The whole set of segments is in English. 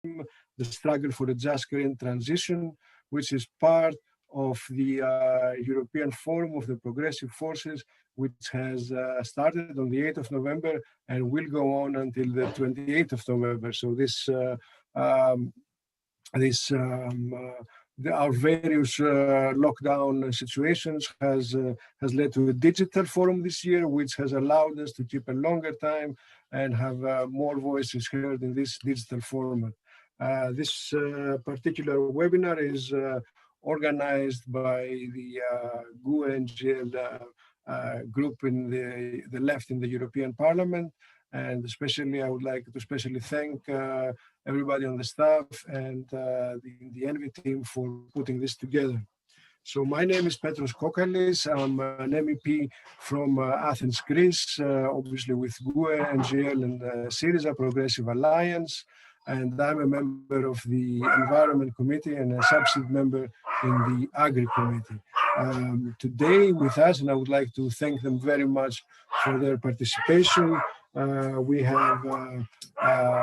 the struggle for a just green transition, which is part of the European Forum of the Progressive Forces, which has started on the 8th of November and will go on until the 28th of November. So our various lockdown situations has led to a digital forum this year, which has allowed us to keep a longer time and have more voices heard in this digital format. This particular webinar is organized by the GUE-NGL group in the left in the European Parliament. And especially, I would like to especially thank everybody on the staff and the ENVI team for putting this together. So my name is Petros Kokalis. I'm an MEP from Athens, Greece, obviously with GUE, NGL, and Syriza Progressive Alliance. And I'm a member of the Environment Committee and a substitute member in the Agri Committee. Today with us, and I would like to thank them very much for their participation. We have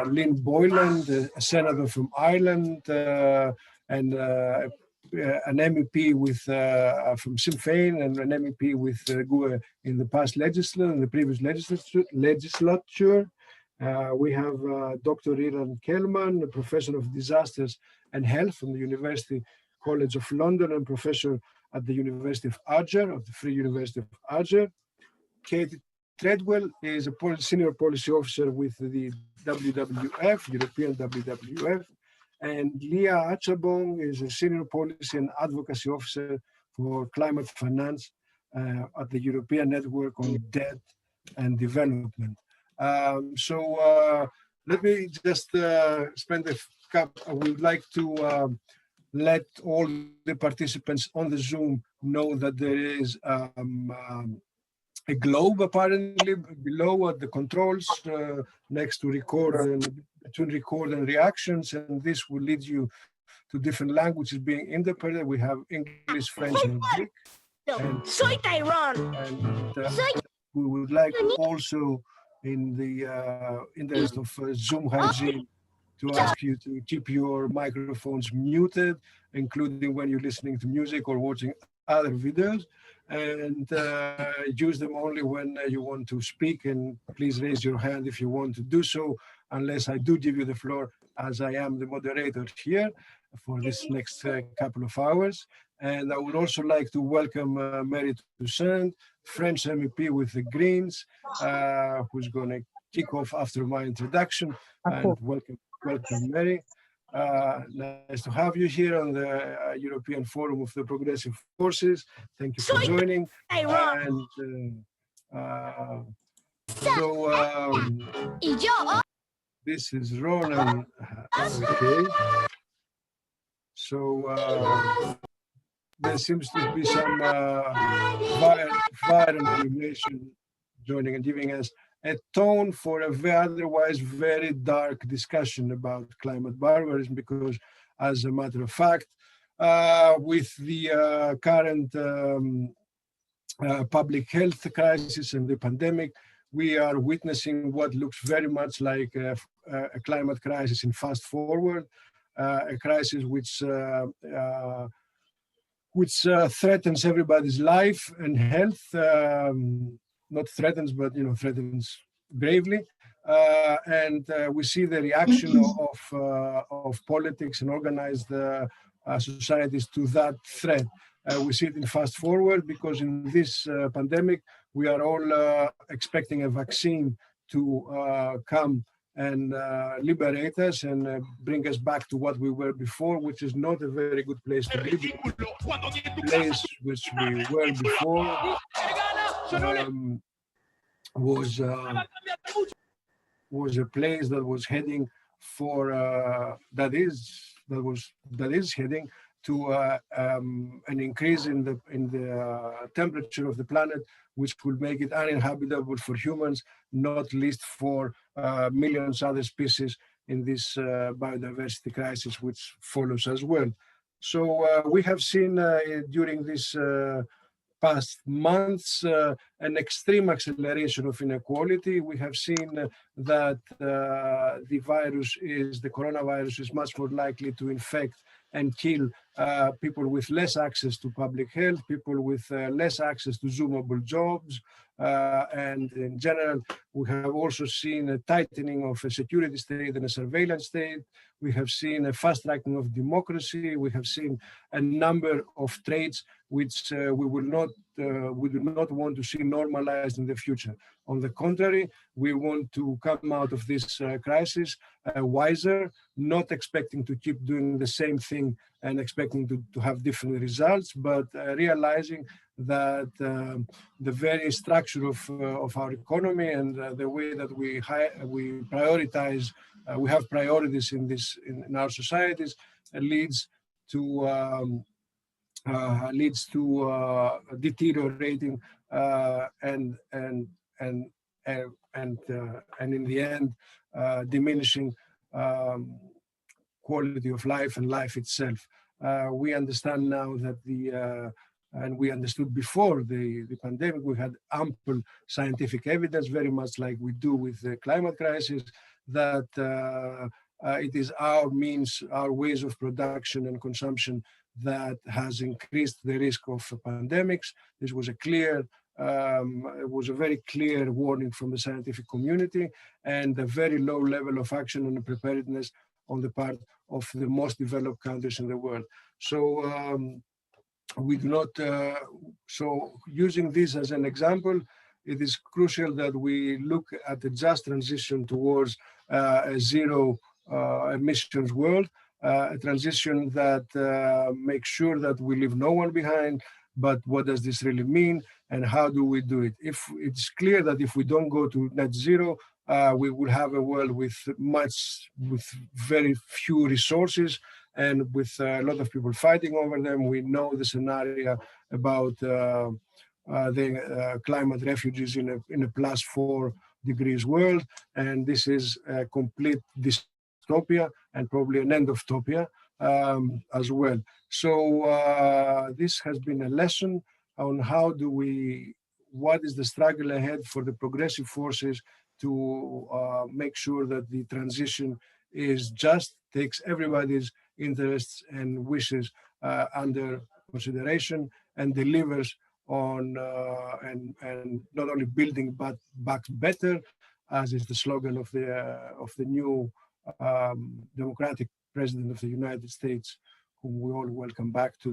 Lynn Boyland, a senator from Ireland, and an MEP with from Sinn Féin and an MEP with GUE in the past legislature, in the previous legislature. We have Dr. Iran Kelman, a professor of disasters and health from the University College of London and professor at the University of Alger, of the Free University of Alger. Cathy Treadwell is a senior policy officer with the WWF, European WWF. And Leah Achabong is a senior policy and advocacy officer for climate finance at the European Network on Debt and Development. Let me just spend a couple. I would like to let all the participants on the Zoom know that there is a globe apparently below at the controls next to record and between record and reactions, and this will lead you to different languages being interpreted. We have English, French, and Greek. And we would like also, in the interest of Zoom hygiene, to ask you to keep your microphones muted, including when you're listening to music or watching other videos, and use them only when you want to speak. And please raise your hand if you want to do so, unless I do give you the floor, as I am the moderator here for this next couple of hours. And I would also like to welcome Mary Toussaint, French MEP with the Greens, who's going to kick off after my introduction. And welcome, Mary. Nice to have you here on the European Forum of the Progressive Forces. Thank you for joining. This is Ronan. Okay. So there seems to be some viral information joining and giving us a tone for a otherwise very dark discussion about climate barbarism, because as a matter of fact, with the current public health crisis and the pandemic, we are witnessing what looks very much like a climate crisis in fast forward, a crisis which threatens everybody's life and health. Not threatens, but threatens gravely, and we see the reaction of politics and organized societies to that threat. We see it in fast forward because in this pandemic we are all expecting a vaccine to come and liberate us and bring us back to what we were before, which is not a very good place to be. The place which we were before was a place that was heading for that is heading to an increase in the temperature of the planet, which will make it uninhabitable for humans, not least for millions of other species in this biodiversity crisis, which follows as well. So we have seen during these past months an extreme acceleration of inequality. We have seen that the coronavirus is much more likely to infect and kill people with less access to public health, people with less access to Zoomable jobs, and in general, we have also seen a tightening of a security state and a surveillance state. We have seen a fast tracking of democracy. We have seen a number of traits which we do not want to see normalized in the future. On the contrary, we want to come out of this crisis wiser, not expecting to keep doing the same thing and expecting to have different results, but realizing that the very structure of our economy and the way that we prioritize, we have priorities in our societies, leads to deteriorating and in the end diminishing quality of life and life itself. We understand now that and we understood before the pandemic, we had ample scientific evidence, very much like we do with the climate crisis, that it is our means, our ways of production and consumption that has increased the risk of pandemics. This was it was a very clear warning from the scientific community, and a very low level of action and preparedness on the part of the most developed countries in the world. So we do not, so using this as an example, it is crucial that we look at the just transition towards a zero emissions world, a transition that makes sure that we leave no one behind. But what does this really mean, and how do we do it? If it's clear that if we don't go to net zero, we will have a world with very few resources and with a lot of people fighting over them. We know the scenario about the climate refugees in a +4 degrees world, and this is a complete dystopia and probably an end of utopia as well. So this has been a lesson on what is the struggle ahead for the progressive forces to make sure that the transition is just, takes everybody's interests and wishes under consideration, and delivers on and not only building but back better, as is the slogan of the new democratic president of the United States, whom we all welcome back to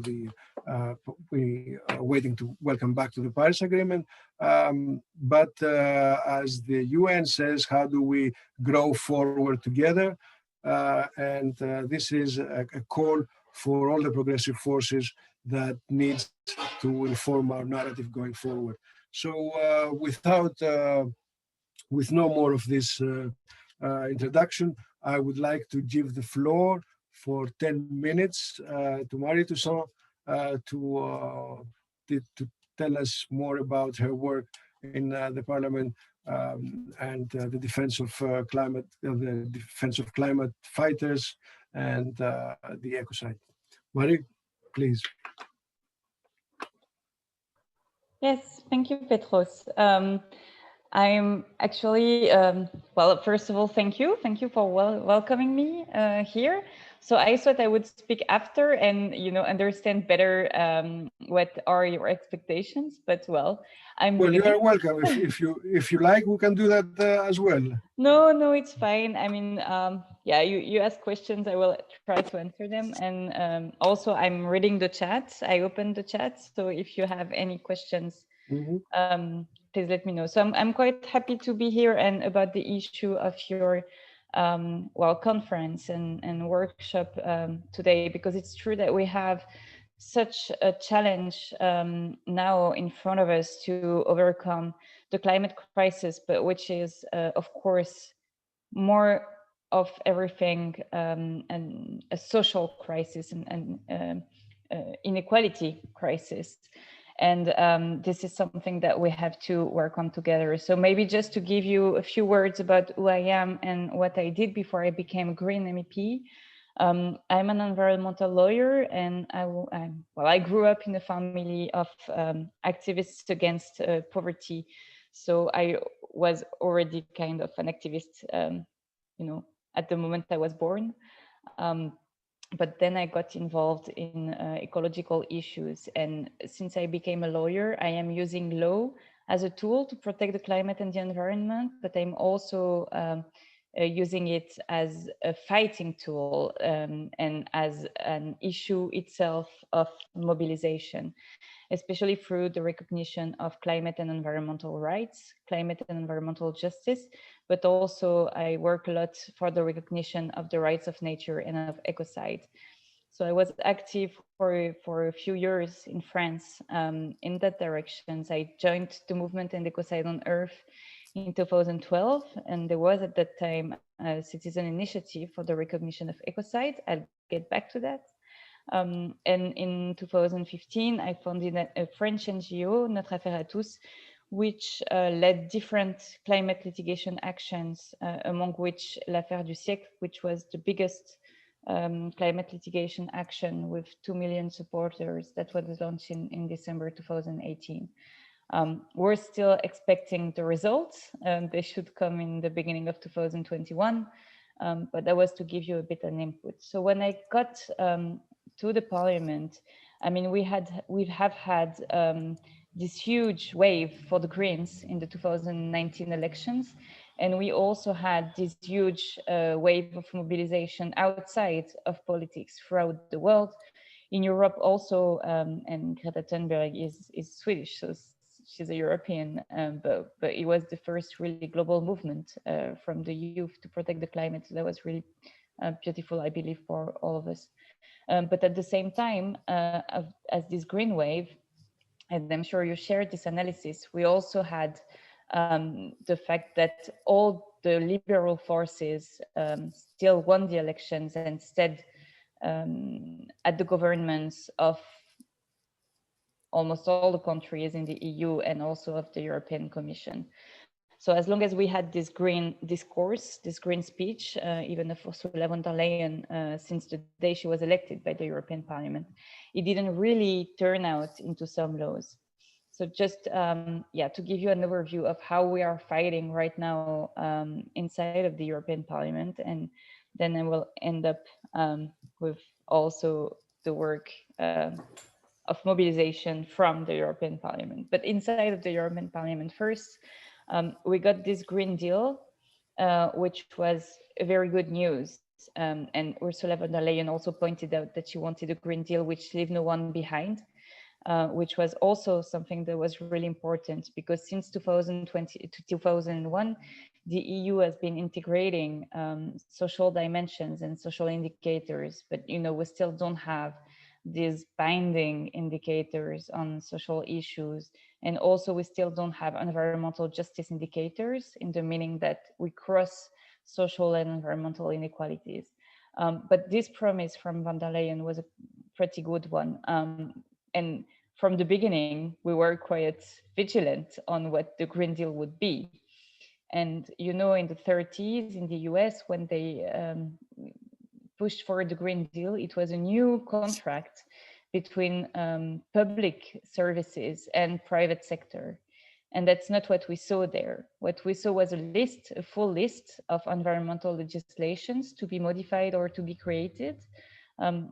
we are waiting to welcome back to the Paris Agreement. But as the UN says, how do we grow forward together? And this is a call for all the progressive forces that needs to inform our narrative going forward. So with no more of this introduction, I would like to give the floor for 10 minutes to Marie Toussaint to tell us more about her work in the Parliament and the defense of climate fighters and the Ecocide. Marie, please. Yes, thank you, Petros. I'm actually, well, first of all, thank you. Thank you for welcoming me here. So I thought I would speak after and, understand better what are your expectations, but well, you are welcome. If you like, we can do that as well. No, it's fine. I mean, yeah, you ask questions, I will try to answer them. And also I'm reading the chat. I opened the chat. So if you have any questions, please let me know. So I'm quite happy to be here and about the issue of your conference and workshop today, because it's true that we have such a challenge now in front of us to overcome the climate crisis, but which is of course more of everything and a social crisis and inequality crisis. And this is something that we have to work on together. So maybe just to give you a few words about who I am and what I did before I became a Green MEP. I'm an environmental lawyer, and I grew up in a family of activists against poverty. So I was already kind of an activist, at the moment I was born. Um, but then I got involved in ecological issues. And since I became a lawyer, I am using law as a tool to protect the climate and the environment, but I'm also using it as a fighting tool and as an issue itself of mobilization, especially through the recognition of climate and environmental rights, climate and environmental justice, but also I work a lot for the recognition of the rights of nature and of ecocide. So I was active for a few years in France in that direction. I joined the movement and Ecocide on Earth in 2012, and there was at that time a citizen initiative for the recognition of ecocide. I'll get back to that. And in 2015, I founded a French NGO, Notre Affaire à tous, which led different climate litigation actions, among which l'Affaire du siècle, which was the biggest climate litigation action with 2 million supporters that was launched in December 2018. We're still expecting the results. They should come in the beginning of 2021. But that was to give you a bit of input. So when I got to the parliament, I mean, we have had this huge wave for the Greens in the 2019 elections. And we also had this huge wave of mobilization outside of politics throughout the world. In Europe also, and Greta Thunberg is Swedish, so she's a European, but it was the first really global movement from the youth to protect the climate. So that was really beautiful, I believe, for all of us. But at the same time, as this green wave, and I'm sure you shared this analysis, we also had the fact that all the liberal forces still won the elections and instead at the governments of almost all the countries in the EU and also of the European Commission. So as long as we had this green discourse, this green speech, even of Ursula von der Leyen, since the day she was elected by the European Parliament, it didn't really turn out into some laws. So just to give you an overview of how we are fighting right now inside of the European Parliament, and then I will end up with also the work of mobilization from the European Parliament. But inside of the European Parliament first, we got this Green Deal, which was a very good news. And Ursula von der Leyen also pointed out that she wanted a Green Deal which leave no one behind, which was also something that was really important because since 2020 to 2001, the EU has been integrating social dimensions and social indicators, but we still don't have these binding indicators on social issues. And also we still don't have environmental justice indicators in the meaning that we cross social and environmental inequalities. But this promise from von der Leyen was a pretty good one. And from the beginning, we were quite vigilant on what the Green Deal would be. And in the 30s in the US, when they pushed for the Green Deal, it was a new contract between public services and private sector. And that's not what we saw there. What we saw was a full list of environmental legislations to be modified or to be created,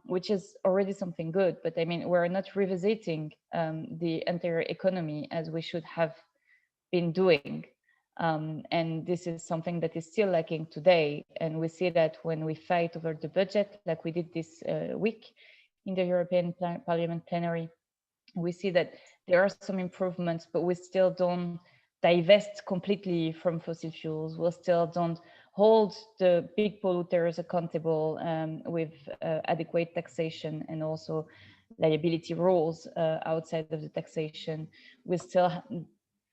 which is already something good. But I mean, we're not revisiting the entire economy as we should have been doing. And this is something that is still lacking today. And we see that when we fight over the budget, like we did this week in the European Parliament plenary, we see that there are some improvements, but we still don't divest completely from fossil fuels. We still don't hold the big polluters accountable with adequate taxation and also liability rules outside of the taxation. We still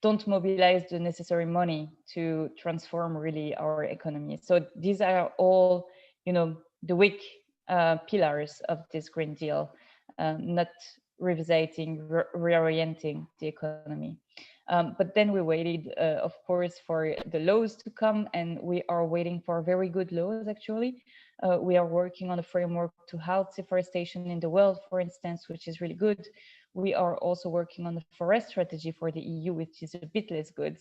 don't mobilize the necessary money to transform really our economy. So these are all, the weak pillars of this Green Deal, not revisiting, reorienting the economy. But then we waited, of course, for the laws to come, and we are waiting for very good laws, actually. We are working on a framework to halt deforestation in the world, for instance, which is really good. We are also working on the forest strategy for the EU, which is a bit less good,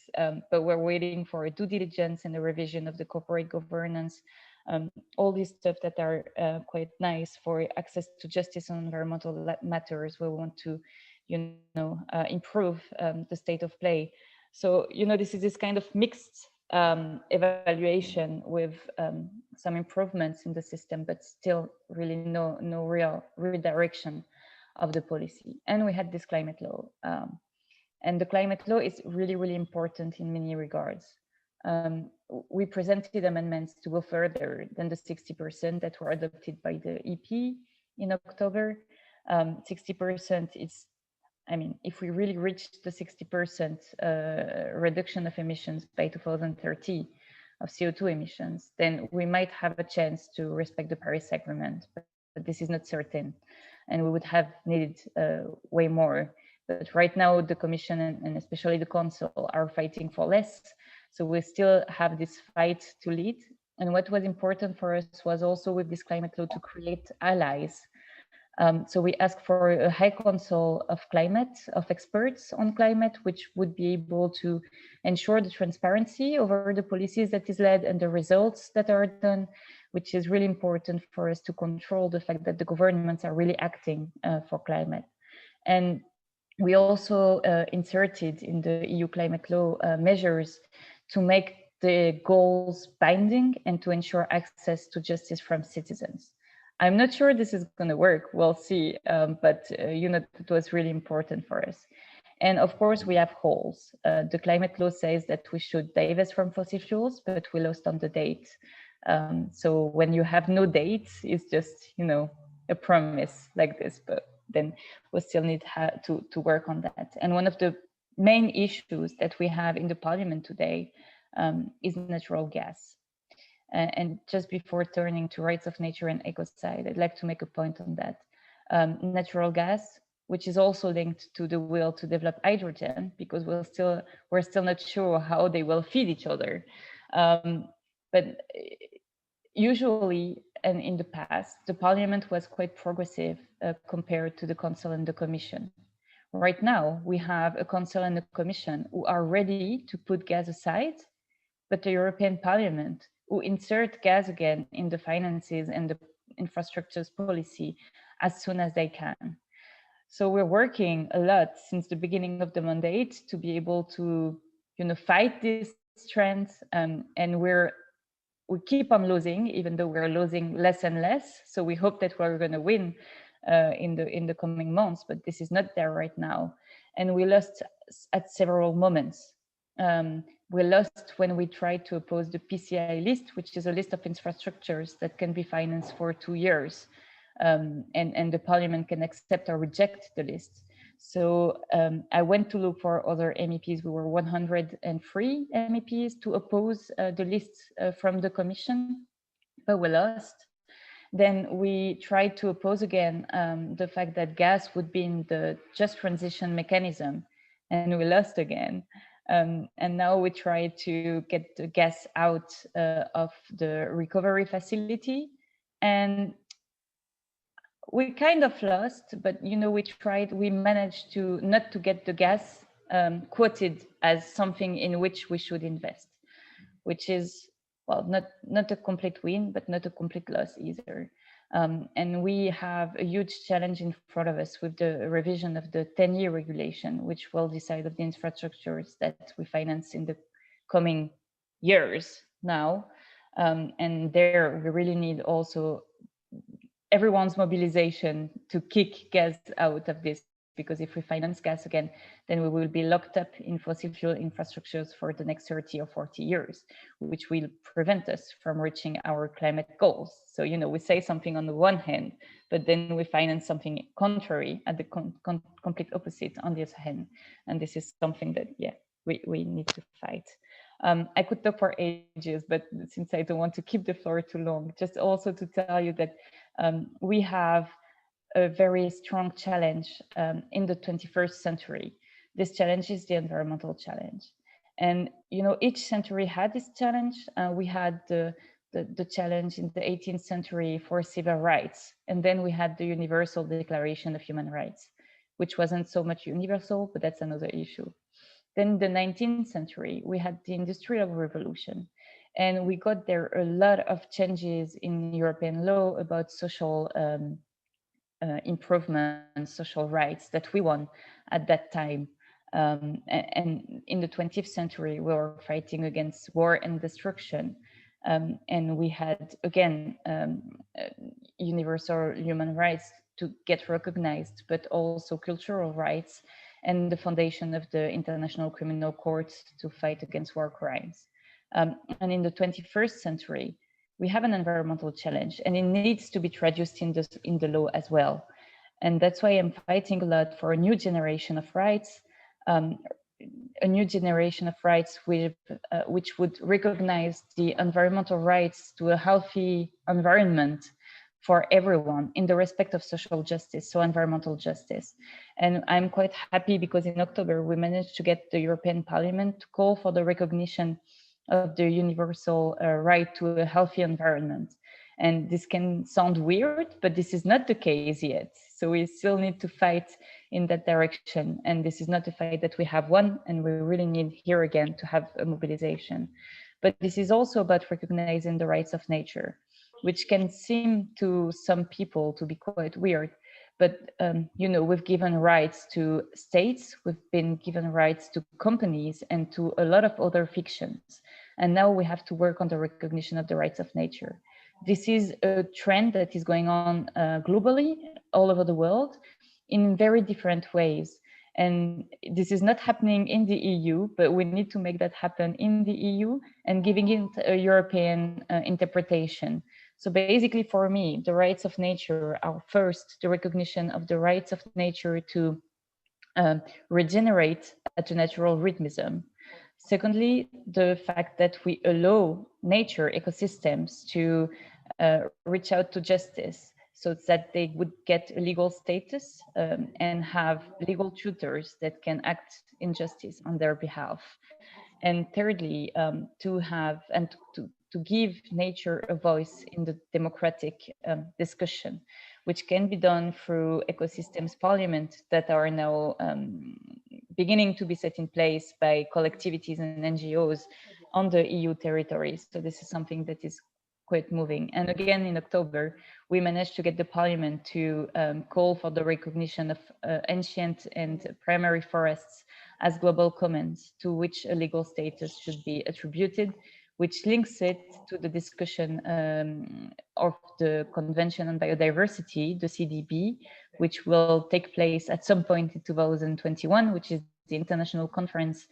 but we're waiting for a due diligence and a revision of the corporate governance, all these stuff that are quite nice for access to justice on environmental matters. We want to, improve the state of play. So, this is this kind of mixed evaluation with some improvements in the system, but still really no real redirection of the policy. And we had this climate law. And the climate law is really, really important in many regards. We presented amendments to go further than the 60% that were adopted by the EP in October. 60% is, if we really reach the 60% reduction of emissions by 2030 of CO2 emissions, then we might have a chance to respect the Paris Agreement, but this is not certain. And we would have needed way more. But right now, the Commission and especially the Council are fighting for less. So we still have this fight to lead. And what was important for us was also with this climate law to create allies. So we asked for a high council of climate, of experts on climate, which would be able to ensure the transparency over the policies that is led and the results that are done, which is really important for us to control the fact that the governments are really acting for climate. And we also inserted in the EU climate law measures to make the goals binding and to ensure access to justice from citizens. I'm not sure this is going to work. We'll see. But it was really important for us. And of course, we have holes. The climate law says that we should divest from fossil fuels, but we lost on the date. So when you have no date, it's just, a promise like this, but then we still need to work on that. And one of the main issues that we have in the parliament today is natural gas. And just before turning to rights of nature and ecocide, I'd like to make a point on that. Natural gas, which is also linked to the will to develop hydrogen, because we're still not sure how they will feed each other. But usually, and in the past, the parliament was quite progressive compared to the council and the commission. Right now, we have a council and a commission who are ready to put gas aside, but the European Parliament who insert gas again in the finances and the infrastructures policy as soon as they can. So we're working a lot since the beginning of the mandate to be able to, fight these trends, and we keep on losing, even though we're losing less and less. So we hope that we're going to win in the coming months, but this is not there right now. And we lost at several moments. We lost when we tried to oppose the PCI list, which is a list of infrastructures that can be financed for 2 years. And the parliament can accept or reject the list. So I went to look for other MEPs. We were 103 MEPs to oppose the list from the commission, but we lost. Then we tried to oppose again the fact that gas would be in the just transition mechanism, and we lost again. And now we try to get the gas out of the recovery facility. And we kind of lost, but we managed to not to get the gas quoted as something in which we should invest, which is, well, not a complete win, but not a complete loss either. And we have a huge challenge in front of us with the revision of the 10-year regulation, which will decide of the infrastructures that we finance in the coming years now. And there we really need also everyone's mobilization to kick gas out of this, because if we finance gas again, then we will be locked up in fossil fuel infrastructures for the next 30 or 40 years, which will prevent us from reaching our climate goals. So, we say something on the one hand, but then we finance something contrary at the complete opposite on the other hand. And this is something that, we need to fight. I could talk for ages, but since I don't want to keep the floor too long, just also to tell you that we have a very strong challenge in the 21st century. This challenge is the environmental challenge. And, each century had this challenge. We had the the challenge in the 18th century for civil rights. And then we had the Universal Declaration of Human Rights, which wasn't so much universal, but that's another issue. Then in the 19th century, we had the Industrial Revolution. And we got there a lot of changes in European law about social improvements, social rights that we won at that time. And in the 20th century, we were fighting against war and destruction. And we had, again, universal human rights to get recognized, but also cultural rights and the foundation of the International Criminal Court to fight against war crimes. And in the 21st century, we have an environmental challenge, and it needs to be traduced in the law as well. And that's why I'm fighting a lot for a new generation of rights, um, which would recognize the environmental rights to a healthy environment for everyone in the respect of social justice, so environmental justice. And I'm quite happy because in October, we managed to get the European Parliament to call for the recognition of the universal right to a healthy environment. And this can sound weird, but this is not the case yet. So we still need to fight in that direction. And this is not a fight that we have won, and we really need here again to have a mobilization. But this is also about recognizing the rights of nature, which can seem to some people to be quite weird. But we've given rights to states, we've been given rights to companies and to a lot of other fictions. And now we have to work on the recognition of the rights of nature. This is a trend that is going on globally, all over the world, in very different ways. And this is not happening in the EU, but we need to make that happen in the EU and giving it a European interpretation. So basically for me, the rights of nature are first the recognition of the rights of nature to regenerate at a natural rhythmism. Secondly, the fact that we allow nature ecosystems to reach out to justice so that they would get a legal status and have legal tutors that can act in justice on their behalf. And thirdly, to have and to give nature a voice in the democratic discussion, which can be done through ecosystems parliament that are now beginning to be set in place by collectivities and NGOs on the EU territory. So this is something that is quite moving. And again, in October, we managed to get the parliament to call for the recognition of ancient and primary forests as global commons to which a legal status should be attributed, which links it to the discussion of the Convention on Biodiversity, the CDB, which will take place at some point in 2021, which is the International Conference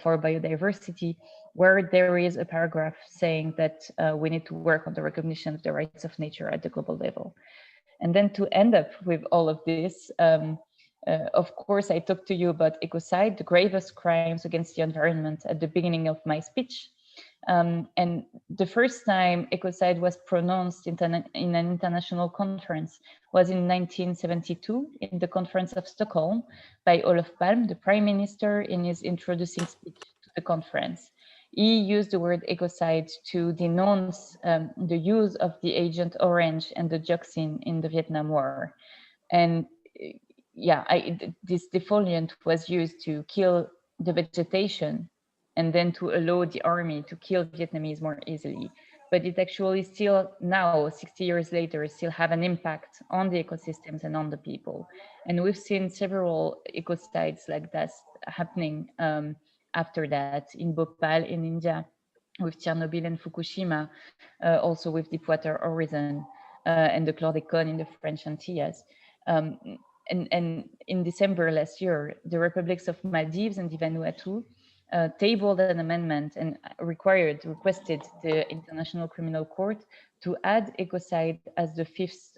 for Biodiversity, where there is a paragraph saying that we need to work on the recognition of the rights of nature at the global level. And then to end up with all of this, of course, I talked to you about ecocide, the gravest crimes against the environment at the beginning of my speech. And the first time ecocide was pronounced in an international conference was in 1972 in the Conference of Stockholm by Olof Palme, the Prime Minister, in his introducing speech to the conference. He used the word ecocide to denounce the use of the Agent Orange and the dioxin in the Vietnam War. And this defoliant was used to kill the vegetation and then to allow the army to kill Vietnamese more easily. But it actually still now, 60 years later, still have an impact on the ecosystems and on the people. And we've seen several ecocides like that happening after that in Bhopal in India, with Chernobyl and Fukushima, also with Deepwater Horizon and the chlordécone in the French Antilles. And in December last year, the republics of Maldives and Vanuatu tabled an amendment and requested the International Criminal Court to add ecocide as the fifth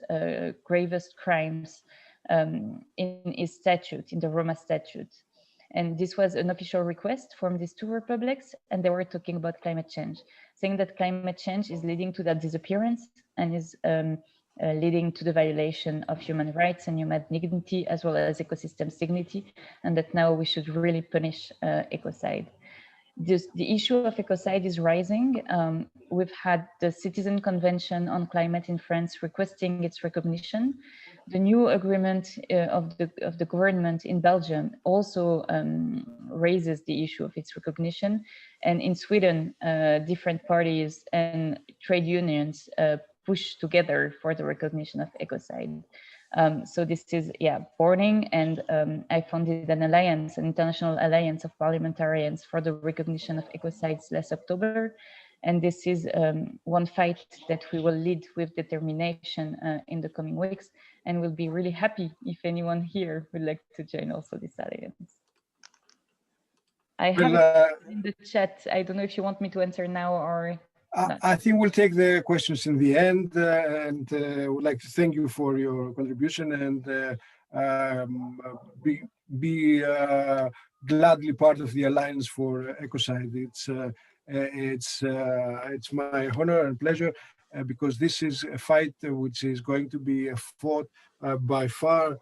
gravest crimes in its statute, in the Roma statute. And this was an official request from these two republics, and they were talking about climate change, saying that climate change is leading to that disappearance and is leading to the violation of human rights and human dignity, as well as ecosystems dignity, and that now we should really punish ecocide. the issue of ecocide is rising. We've had the Citizen Convention on Climate in France requesting its recognition. The new agreement of the government in Belgium also raises the issue of its recognition. And in Sweden, different parties and trade unions push together for the recognition of ecocide. So this is, burning, and I founded an alliance, an international alliance of parliamentarians for the recognition of ecocides last October. And this is one fight that we will lead with determination in the coming weeks. And we'll be really happy if anyone here would like to join also this alliance. I have in the chat. I don't know if you want me to answer now or not. I think we'll take the questions in the end, and would like to thank you for your contribution, and be gladly part of the Alliance for Ecocide. It's my honor and pleasure, because this is a fight which is going to be fought by far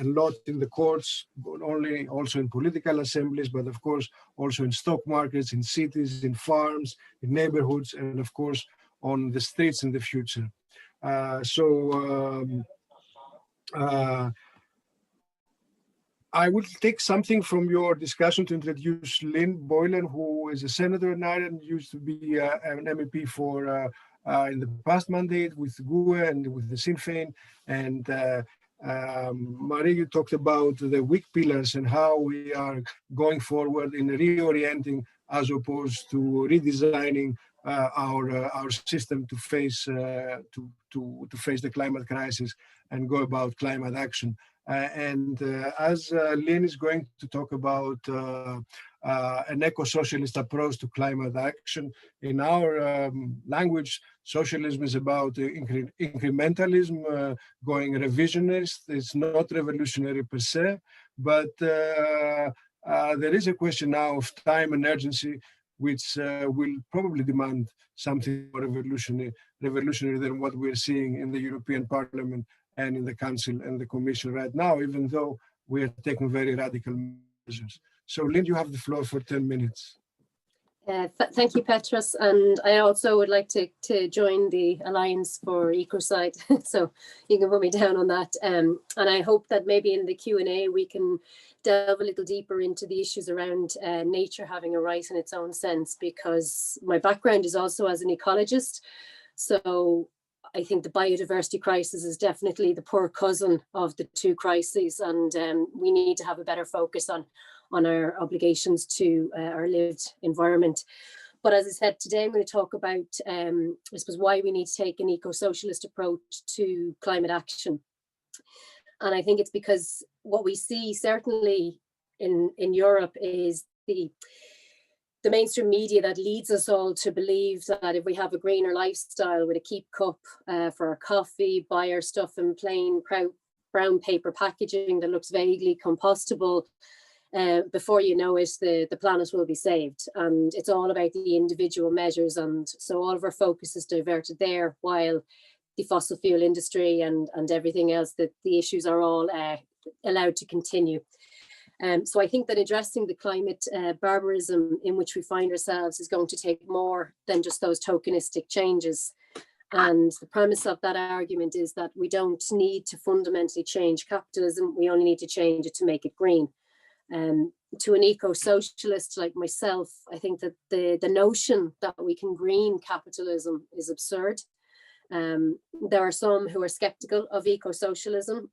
a lot in the courts, but also in political assemblies, but of course also in stock markets, in cities, in farms, in neighborhoods, and of course on the streets in the future. I will take something from your discussion to introduce Lynn Boylan, who is a senator in Ireland, used to be an MEP for in the past mandate with GUE and with the Sinn Féin. And Marie, you talked about the weak pillars and how we are going forward in reorienting as opposed to redesigning our system to face the climate crisis and go about climate action. As Lynn is going to talk about an eco-socialist approach to climate action, in our language, socialism is about incrementalism, going revisionist. It's not revolutionary per se, but there is a question now of time and urgency, which will probably demand something more revolutionary than what we're seeing in the European Parliament and in the Council and the Commission right now, even though we are taking very radical measures. So Lynn, you have the floor for 10 minutes. Thank you, Petros. And I also would like to join the Alliance for Ecocide. So you can put me down on that. And I hope that maybe in the Q&A, we can delve a little deeper into the issues around nature having a right in its own sense, because my background is also as an ecologist. So I think the biodiversity crisis is definitely the poor cousin of the two crises, and we need to have a better focus on our obligations to our lived environment. But as I said, today I'm going to talk about, I suppose, why we need to take an eco-socialist approach to climate action. And I think it's because what we see certainly in Europe is the mainstream media that leads us all to believe that if we have a greener lifestyle with a keep cup for our coffee, buy our stuff in plain brown paper packaging that looks vaguely compostable, before you know it, the planet will be saved. And it's all about the individual measures. And so all of our focus is diverted there, while the fossil fuel industry and everything else, that the issues are all allowed to continue. So I think that addressing the climate barbarism in which we find ourselves is going to take more than just those tokenistic changes. And the premise of that argument is that we don't need to fundamentally change capitalism. We only need to change it to make it green. To an eco-socialist like myself, I think that the notion that we can green capitalism is absurd. There are some who are skeptical of eco-socialism.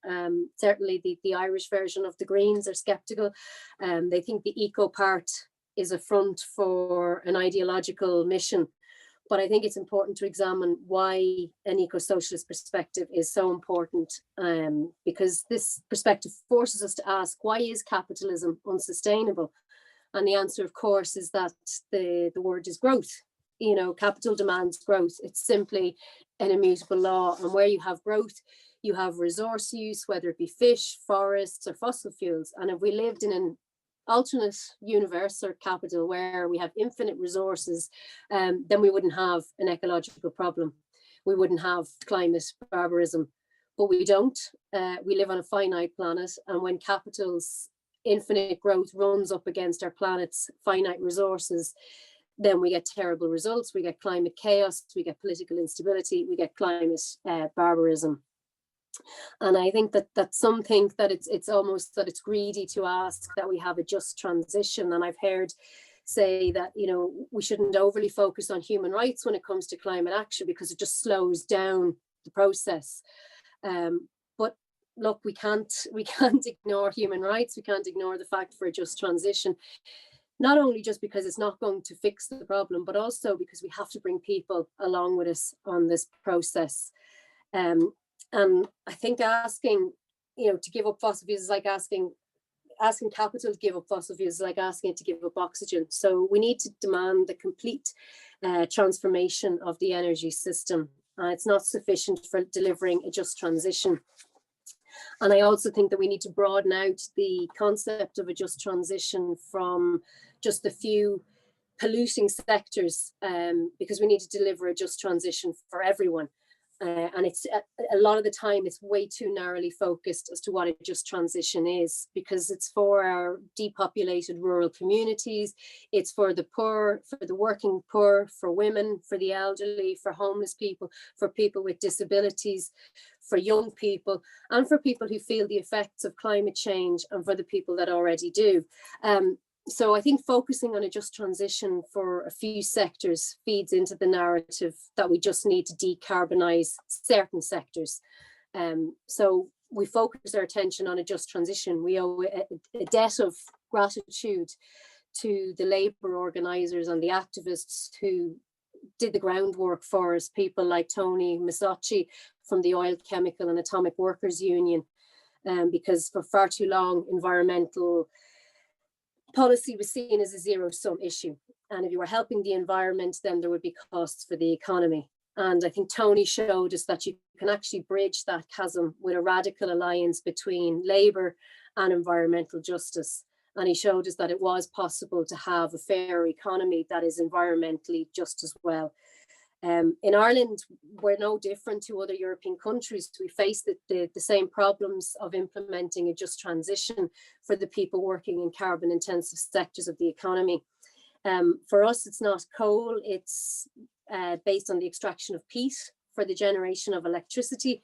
Certainly the Irish version of the Greens are skeptical. They think the eco part is a front for an ideological mission. But I think it's important to examine why an eco-socialist perspective is so important, because this perspective forces us to ask, why is capitalism unsustainable? And the answer, of course, is that the word is growth. You know, capital demands growth. It's simply an immutable law. And where you have growth, you have resource use, whether it be fish, forests, or fossil fuels. And if we lived in an alternate universe or capital where we have infinite resources, then we wouldn't have an ecological problem. We wouldn't have climate barbarism, but we don't. We live on a finite planet, and when capital's infinite growth runs up against our planet's finite resources, then we get terrible results. We get climate chaos, we get political instability, we get climate barbarism. And I think that some think that it's almost that it's greedy to ask that we have a just transition. And I've heard say that, you know, we shouldn't overly focus on human rights when it comes to climate action because it just slows down the process. But look, we can't ignore human rights. We can't ignore the fact for a just transition, not only just because it's not going to fix the problem, but also because we have to bring people along with us on this process. And I think asking, you know, to give up fossil fuels is like asking capital to give up fossil fuels is like asking it to give up oxygen. So we need to demand the complete transformation of the energy system. It's not sufficient for delivering a just transition. And I also think that we need to broaden out the concept of a just transition from just a few polluting sectors, because we need to deliver a just transition for everyone. And it's a lot of the time it's way too narrowly focused as to what a just transition is, because it's for our depopulated rural communities, it's for the poor, for the working poor, for women, for the elderly, for homeless people, for people with disabilities, for young people, and for people who feel the effects of climate change, and for the people that already do. So I think focusing on a just transition for a few sectors feeds into the narrative that we just need to decarbonize certain sectors. So we focus our attention on a just transition. We owe a debt of gratitude to the labour organisers and the activists who did the groundwork for us, people like Tony Masocci from the Oil, Chemical and Atomic Workers Union, because for far too long, environmental policy was seen as a zero-sum issue. And if you were helping the environment, then there would be costs for the economy. And I think Tony showed us that you can actually bridge that chasm with a radical alliance between labour and environmental justice. And he showed us that it was possible to have a fair economy that is environmentally just as well. In Ireland, we're no different to other European countries. We face the same problems of implementing a just transition for the people working in carbon intensive sectors of the economy. For us, it's not coal, it's based on the extraction of peat for the generation of electricity.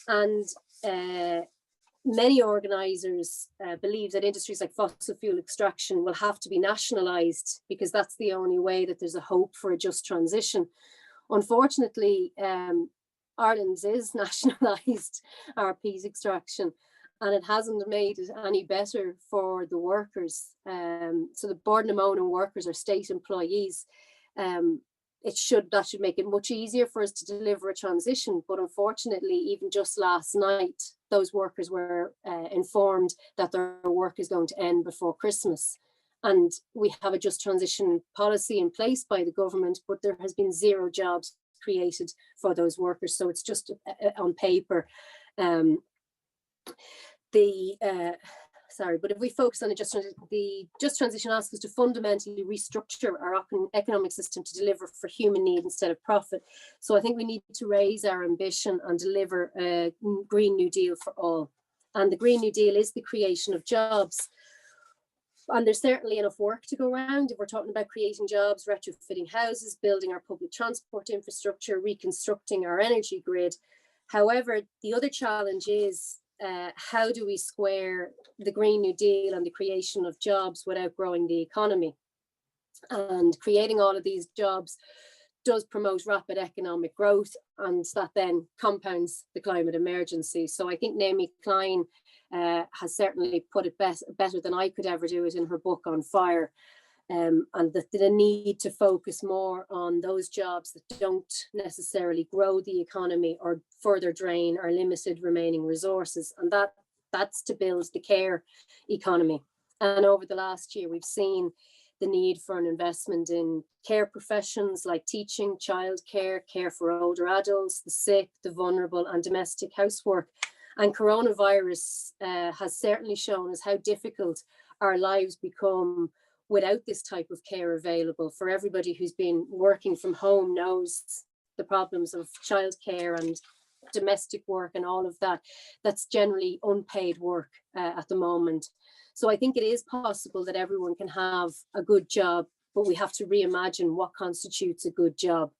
And many organisers believe that industries like fossil fuel extraction will have to be nationalised because that's the only way that there's a hope for a just transition. Unfortunately, Ireland's is nationalised, our peat extraction, and it hasn't made it any better for the workers. So the Bord na Móna workers are state employees. That should make it much easier for us to deliver a transition. But unfortunately, even just last night, those workers were informed that their work is going to end before Christmas. And we have a just transition policy in place by the government, but there has been zero jobs created for those workers. So it's just on paper. But if we focus on the just transition asks us to fundamentally restructure our economic system to deliver for human need instead of profit. So I think we need to raise our ambition and deliver a Green New Deal for all. And the Green New Deal is the creation of jobs. And there's certainly enough work to go around if we're talking about creating jobs, retrofitting houses, building our public transport infrastructure, reconstructing our energy grid. However, the other challenge is how do we square the Green New Deal and the creation of jobs without growing the economy? And creating all of these jobs does promote rapid economic growth, and that then compounds the climate emergency. So I think Naomi Klein has certainly put it better than I could ever do it in her book On Fire, and the need to focus more on those jobs that don't necessarily grow the economy or further drain our limited remaining resources, and that's to build the care economy. And over the last year, we've seen the need for an investment in care professions like teaching, childcare, care for older adults, the sick, the vulnerable, and domestic housework. And coronavirus has certainly shown us how difficult our lives become without this type of care available. For everybody who's been working from home knows the problems of childcare and domestic work and all of that, that's generally unpaid work at the moment. So I think it is possible that everyone can have a good job, but we have to reimagine what constitutes a good job.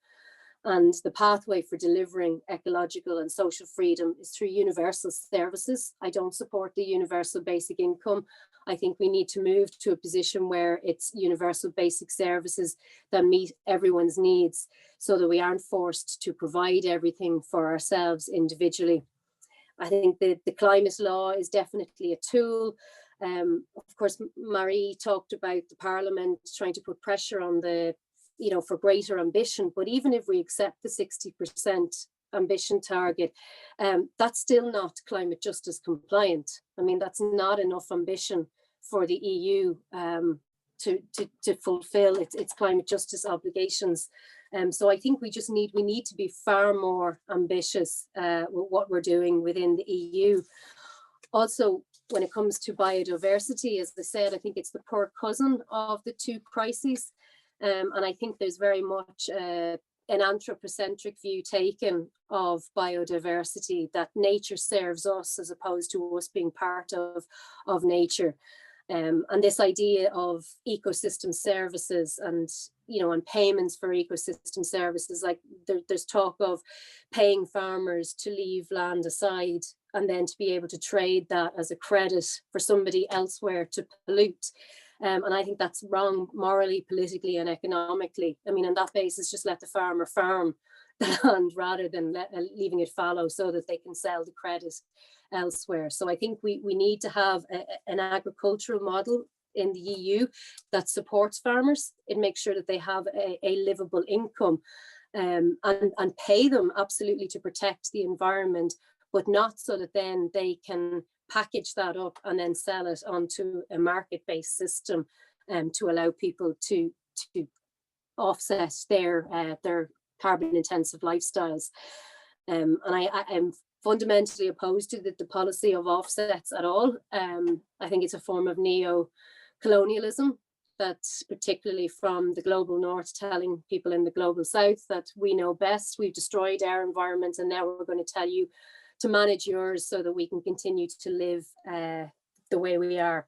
And the pathway for delivering ecological and social freedom is through universal services. I don't support the universal basic income. I think we need to move to a position where it's universal basic services that meet everyone's needs, so that we aren't forced to provide everything for ourselves individually. I think the climate law is definitely a tool. Of course, Marie talked about the Parliament trying to put pressure on the, for greater ambition, but even if we accept the 60% ambition target, that's still not climate justice compliant. I mean, that's not enough ambition for the EU to fulfill its climate justice obligations. So I think we need to be far more ambitious with what we're doing within the EU. Also, when it comes to biodiversity, as I said, I think it's the poor cousin of the two crises. And I think there's very much an anthropocentric view taken of biodiversity, that nature serves us as opposed to us being part of nature. And this idea of ecosystem services and payments for ecosystem services, like there's talk of paying farmers to leave land aside and then to be able to trade that as a credit for somebody elsewhere to pollute. And I think that's wrong morally, politically, and economically. I mean, on that basis, just let the farmer farm the land rather than leaving it fallow so that they can sell the credit elsewhere. So I think we need to have an agricultural model in the EU that supports farmers. It makes sure that they have a livable income, and pay them absolutely to protect the environment, but not so that then they can package that up and then sell it onto a market-based system to allow people to offset their carbon-intensive lifestyles. And I am fundamentally opposed to the policy of offsets at all. I think it's a form of neo-colonialism, that's particularly from the global north telling people in the global south that we know best, we've destroyed our environment, and now we're going to tell you to manage yours so that we can continue to live the way we are.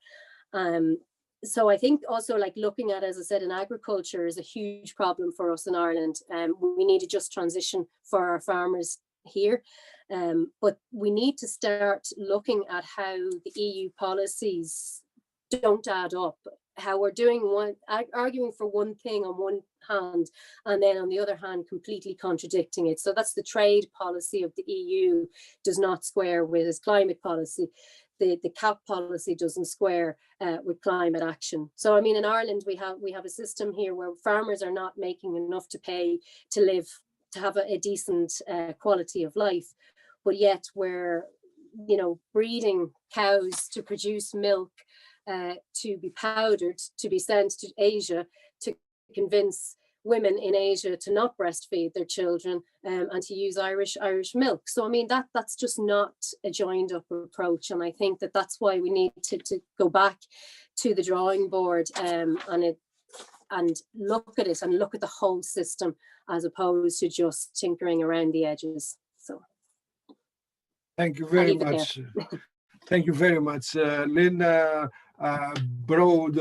So I think also, like, looking at, as I said, in agriculture is a huge problem for us in Ireland. We need a just transition for our farmers here. But we need to start looking at how the EU policies don't add up, how we're doing arguing for one thing on one hand, and then on the other hand, completely contradicting it. So that's the trade policy of the EU does not square with its climate policy. The CAP policy doesn't square with climate action. So I mean, in Ireland, we have a system here where farmers are not making enough to pay to live, to have a decent quality of life, but yet we're breeding cows to produce milk, to be powdered, to be sent to Asia, to convince women in Asia to not breastfeed their children, and to use Irish milk. So I mean, that's just not a joined up approach, and I think that's why we need to go back to the drawing board and look at it and look at the whole system as opposed to just tinkering around the edges. So thank you very much. Thank you very much, Lynn. Broad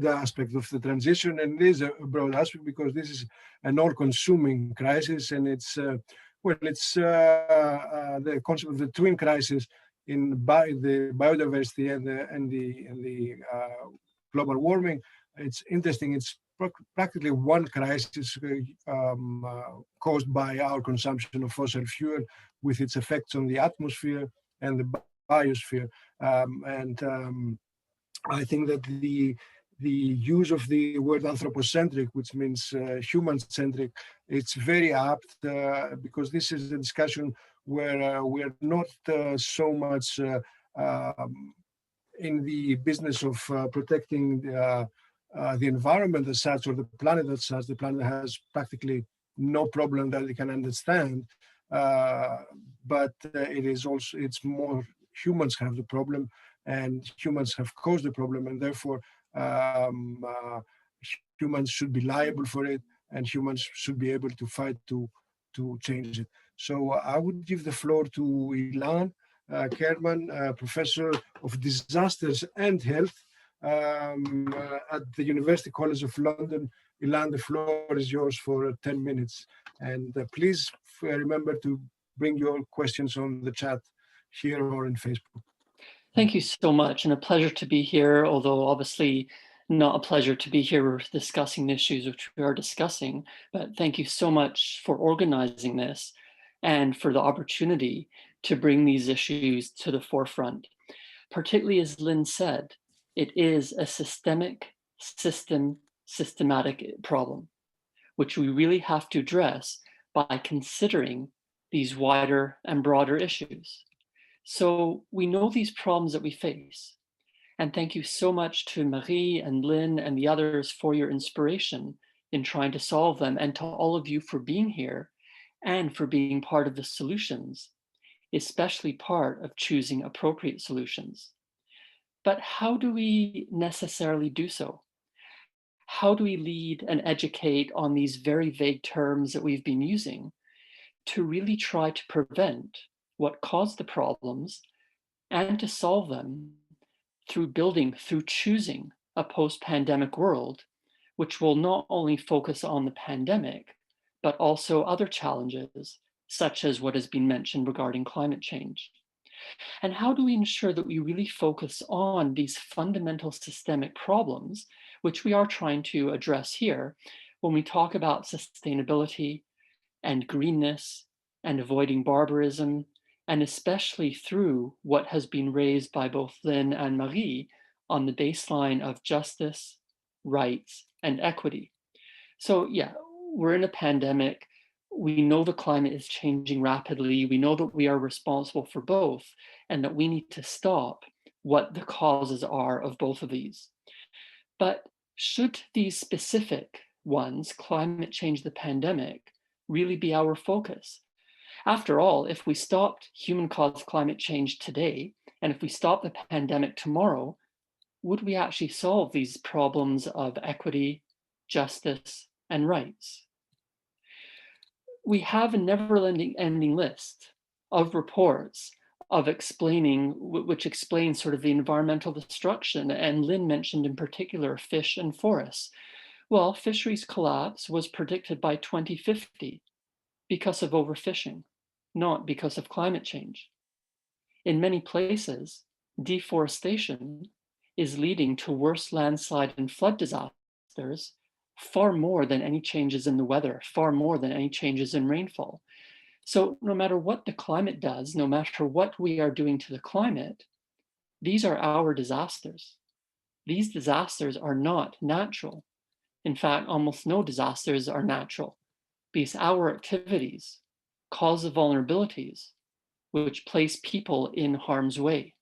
aspect of the transition, and it is a broad aspect because this is an all-consuming crisis, and it's the concept of the twin crisis in the biodiversity and the global warming. It's interesting. It's practically one crisis caused by our consumption of fossil fuel, with its effects on the atmosphere and the biosphere, I think that the use of the word anthropocentric, which means human-centric, it's very apt because this is a discussion where we're not so much in the business of protecting the environment as such, or the planet as such. The planet has practically no problem that we can understand, but it's more humans have the problem, and humans have caused the problem, and therefore humans should be liable for it, and humans should be able to fight to change it. So I would give the floor to Ilan Kerman, Professor of Disasters and Health at the University College of London. Ilan, the floor is yours for 10 minutes. And please remember to bring your questions on the chat here or in Facebook. Thank you so much, and a pleasure to be here, although obviously not a pleasure to be here discussing the issues which we are discussing, but thank you so much for organizing this and for the opportunity to bring these issues to the forefront. Particularly as Lynn said, it is a systematic problem, which we really have to address by considering these wider and broader issues. So we know these problems that we face. And thank you so much to Marie and Lynn and the others for your inspiration in trying to solve them, and to all of you for being here and for being part of the solutions, especially part of choosing appropriate solutions. But how do we necessarily do so? How do we lead and educate on these very vague terms that we've been using to really try to prevent what caused the problems and to solve them through choosing a post-pandemic world, which will not only focus on the pandemic, but also other challenges, such as what has been mentioned regarding climate change? And how do we ensure that we really focus on these fundamental systemic problems, which we are trying to address here when we talk about sustainability and greenness and avoiding barbarism, and especially through what has been raised by both Lynn and Marie on the baseline of justice, rights, and equity. So yeah, we're in a pandemic. We know the climate is changing rapidly. We know that we are responsible for both, and that we need to stop what the causes are of both of these. But should these specific ones, climate change, the pandemic, really be our focus? After all, if we stopped human-caused climate change today, and if we stop the pandemic tomorrow, would we actually solve these problems of equity, justice, and rights? We have a never-ending list of reports of which explains sort of the environmental destruction, and Lynn mentioned in particular fish and forests. Well, fisheries collapse was predicted by 2050 because of overfishing, not because of climate change. In many places, deforestation is leading to worse landslide and flood disasters, far more than any changes in the weather, far more than any changes in rainfall. So no matter what the climate does, no matter what we are doing to the climate, these are our disasters. These disasters are not natural. In fact, almost no disasters are natural, because our activities cause the vulnerabilities which place people in harm's way.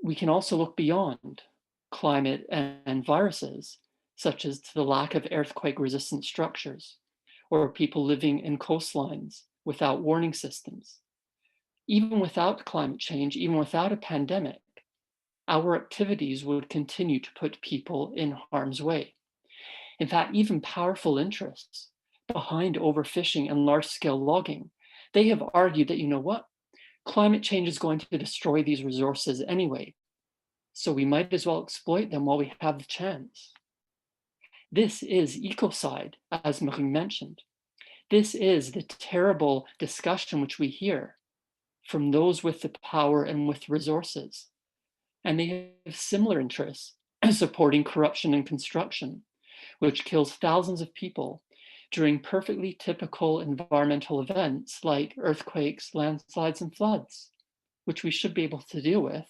We can also look beyond climate and viruses, such as to the lack of earthquake-resistant structures, or people living in coastlines without warning systems. Even without climate change, even without a pandemic, our activities would continue to put people in harm's way. In fact, even powerful interests behind overfishing and large-scale logging, they have argued that, you know what, climate change is going to destroy these resources anyway, so we might as well exploit them while we have the chance. This is ecocide, as Marie mentioned. This is the terrible discussion which we hear from those with the power and with resources. And they have similar interests supporting corruption and construction, which kills thousands of people during perfectly typical environmental events like earthquakes, landslides, and floods, which we should be able to deal with,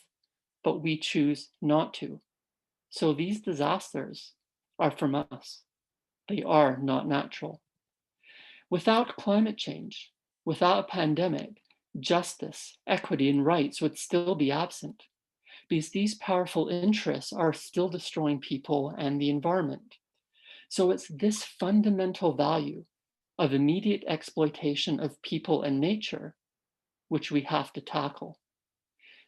but we choose not to. So these disasters are from us. They are not natural. Without climate change, without a pandemic, justice, equity, and rights would still be absent, because these powerful interests are still destroying people and the environment. So it's this fundamental value of immediate exploitation of people and nature which we have to tackle.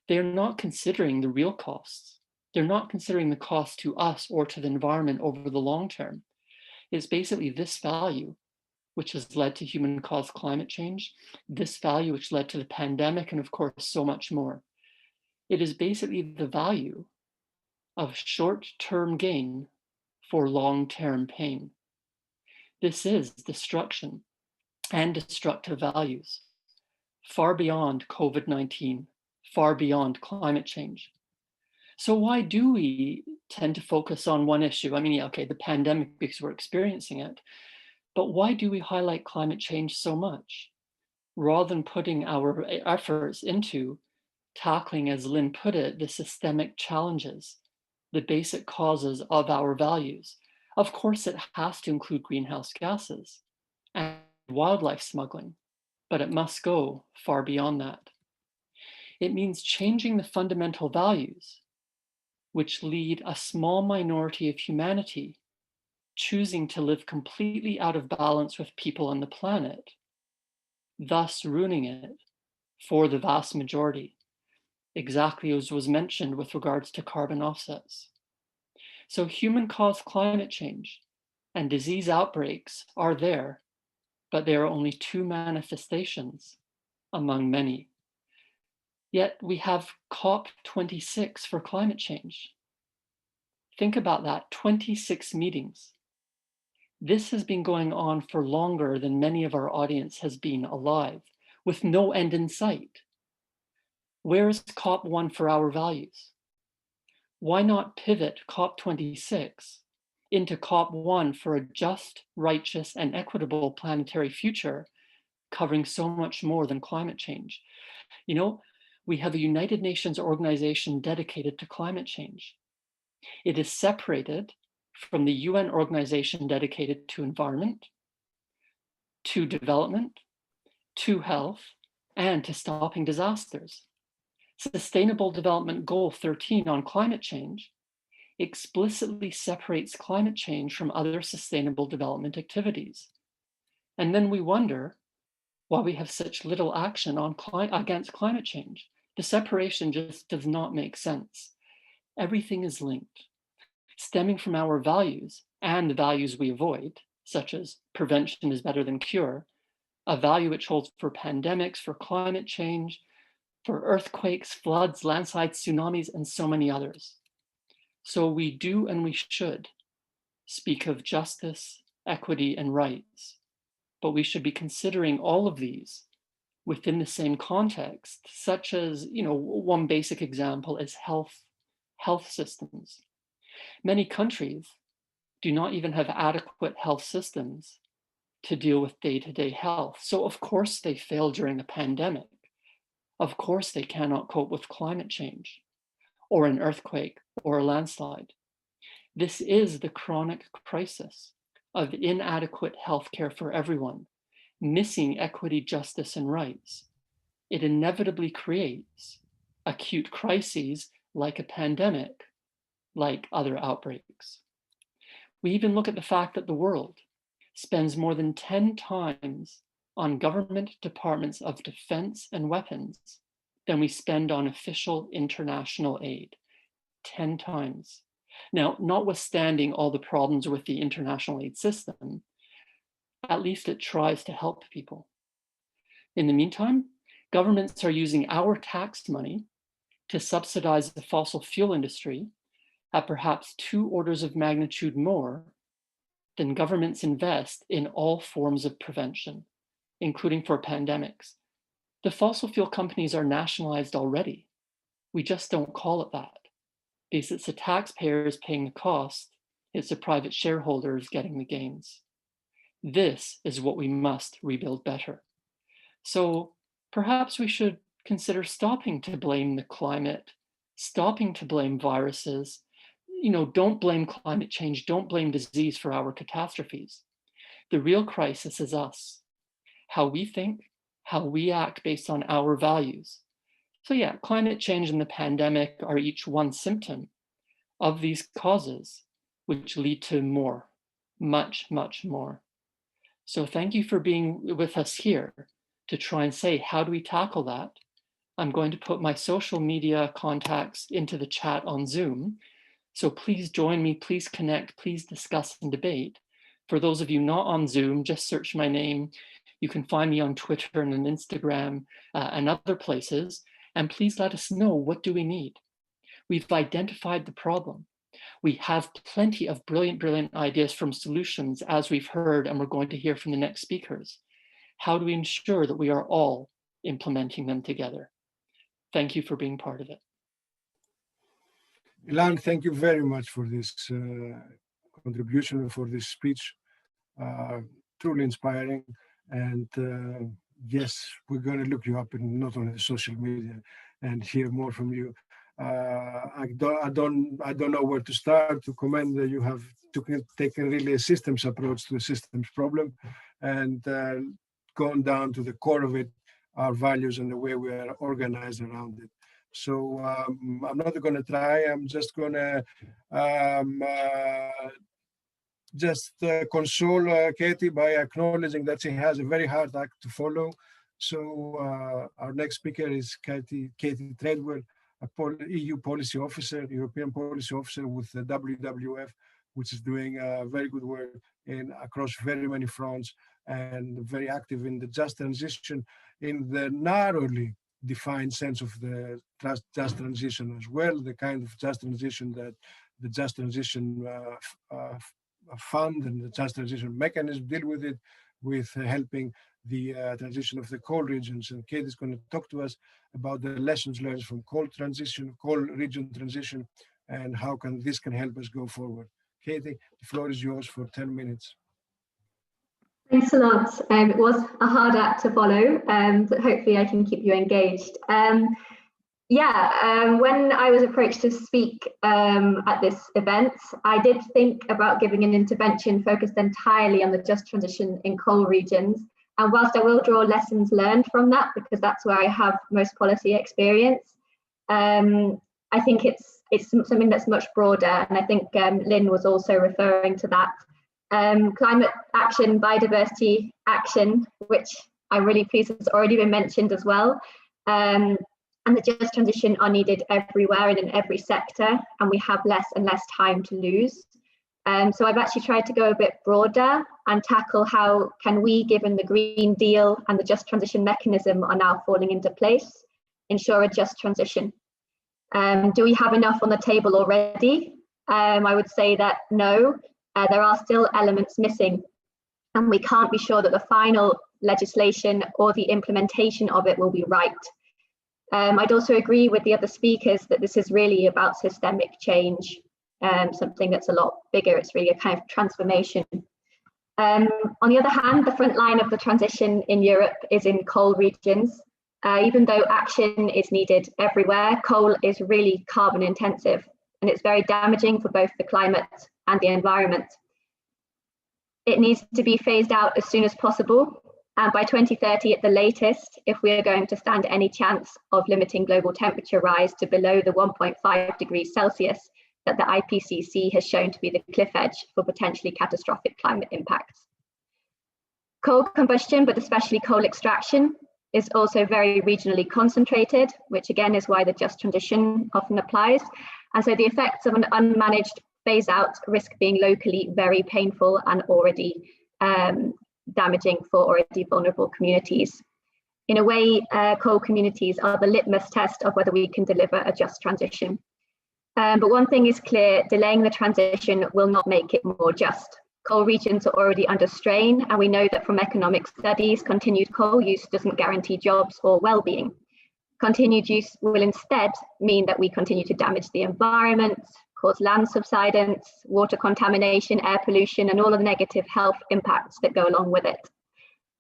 They're not considering the real costs. They're not considering the cost to us or to the environment over the long term. It's basically this value which has led to human-caused climate change, this value which led to the pandemic, and of course, so much more. It is basically the value of short-term gain for long-term pain. This is destruction and destructive values, far beyond COVID-19, far beyond climate change. So why do we tend to focus on one issue? I mean, yeah, okay, the pandemic because we're experiencing it, but why do we highlight climate change so much? Rather than putting our efforts into tackling, as Lynn put it, the systemic challenges, the basic causes of our values. Of course, it has to include greenhouse gases and wildlife smuggling, but it must go far beyond that. It means changing the fundamental values which lead a small minority of humanity choosing to live completely out of balance with people on the planet, thus ruining it for the vast majority, exactly as was mentioned with regards to carbon offsets. So human-caused climate change and disease outbreaks are there, but they are only two manifestations among many. Yet we have COP26 for climate change. Think about that, 26 meetings. This has been going on for longer than many of our audience has been alive, with no end in sight. Where is COP1 for our values? Why not pivot COP26 into COP1 for a just, righteous, and equitable planetary future, covering so much more than climate change? You know, we have a United Nations organization dedicated to climate change. It is separated from the UN organization dedicated to environment, to development, to health, and to stopping disasters. Sustainable Development Goal 13 on climate change explicitly separates climate change from other sustainable development activities. And then we wonder why we have such little action on against climate change. The separation just does not make sense. Everything is linked, stemming from our values and the values we avoid, such as prevention is better than cure, a value which holds for pandemics, for climate change, for earthquakes, floods, landslides, tsunamis, and so many others. So we do and we should speak of justice, equity, and rights, but we should be considering all of these within the same context, such as, one basic example is health systems. Many countries do not even have adequate health systems to deal with day-to-day health. So of course they fail during a pandemic. Of course they cannot cope with climate change or an earthquake or a landslide. This is the chronic crisis of inadequate healthcare for everyone, missing equity, justice, and rights. It inevitably creates acute crises like a pandemic, like other outbreaks. We even look at the fact that the world spends more than 10 times on government departments of defense and weapons than we spend on official international aid. 10 times. Now, notwithstanding all the problems with the international aid system, at least it tries to help people. In the meantime, governments are using our tax money to subsidize the fossil fuel industry at perhaps 2 orders of magnitude more than governments invest in all forms of prevention, including for pandemics. The fossil fuel companies are nationalized already. We just don't call it that because it's the taxpayers paying the cost, it's the private shareholders getting the gains. This is what we must rebuild better. So perhaps we should consider stopping to blame the climate, stopping to blame viruses. Don't blame climate change, don't blame disease for our catastrophes. The real crisis is us, how we think, how we act based on our values. So yeah, climate change and the pandemic are each one symptom of these causes, which lead to more, much, much more. So thank you for being with us here to try and say, how do we tackle that? I'm going to put my social media contacts into the chat on Zoom. So please join me, please connect, please discuss and debate. For those of you not on Zoom, just search my name. You can find me on Twitter and on Instagram and other places. And please let us know, what do we need? We've identified the problem. We have plenty of brilliant ideas from solutions, as we've heard, and we're going to hear from the next speakers. How do we ensure that we are all implementing them together? Thank you for being part of it. Ilan, thank you very much for this contribution and for this speech. Truly inspiring. And yes, we're going to look you up in not only social media and hear more from you. I don't know where to start to commend that you have taken really a systems approach to a systems problem and gone down to the core of it, our values and the way we are organized around it. So I'm not going to try. I'm just going to console Cathy by acknowledging that she has a very hard act to follow. So our next speaker is Cathy Treadwell, a EU policy officer, European policy officer with the WWF, which is doing very good work across very many fronts and very active in the just transition in the narrowly defined sense of the just transition as well, the kind of just transition that the Just Transition Fund and the Just Transition Mechanism deal with it, with helping the transition of the coal regions. And Kate is going to talk to us about the lessons learned from coal region transition, and how this can help us go forward. Cathy, the floor is yours for 10 minutes. Thanks a lot. It was a hard act to follow, but hopefully I can keep you engaged. When I was approached to speak at this event, I did think about giving an intervention focused entirely on the just transition in coal regions. And whilst I will draw lessons learned from that, because that's where I have most policy experience, I think it's something that's much broader. And I think Lynn was also referring to that. Climate action, biodiversity action, which I'm really pleased has already been mentioned as well. And the just transition are needed everywhere and in every sector, and we have less and less time to lose. So I've actually tried to go a bit broader and tackle how can we, given the Green Deal and the just transition mechanism are now falling into place, ensure a just transition. Do we have enough on the table already? I would say that no. There are still elements missing, and we can't be sure that the final legislation or the implementation of it will be right. I'd also agree with the other speakers that this is really about systemic change, something that's a lot bigger. It's really a kind of transformation. On the other hand, the front line of the transition in Europe is in coal regions. Even though action is needed everywhere, coal is really carbon intensive, and it's very damaging for both the climate and the environment. It needs to be phased out as soon as possible, and by 2030 at the latest, if we are going to stand any chance of limiting global temperature rise to below the 1.5 degrees Celsius that the IPCC has shown to be the cliff edge for potentially catastrophic climate impacts. Coal combustion, but especially coal extraction, is also very regionally concentrated, which again is why the just transition often applies. And so the effects of an unmanaged phase out risk being locally very painful and already damaging for already vulnerable communities. In a way, coal communities are the litmus test of whether we can deliver a just transition. But one thing is clear, delaying the transition will not make it more just. Coal regions are already under strain, and we know that from economic studies, continued coal use doesn't guarantee jobs or well-being. Continued use will instead mean that we continue to damage the environment, cause land subsidence, water contamination, air pollution, and all of the negative health impacts that go along with it.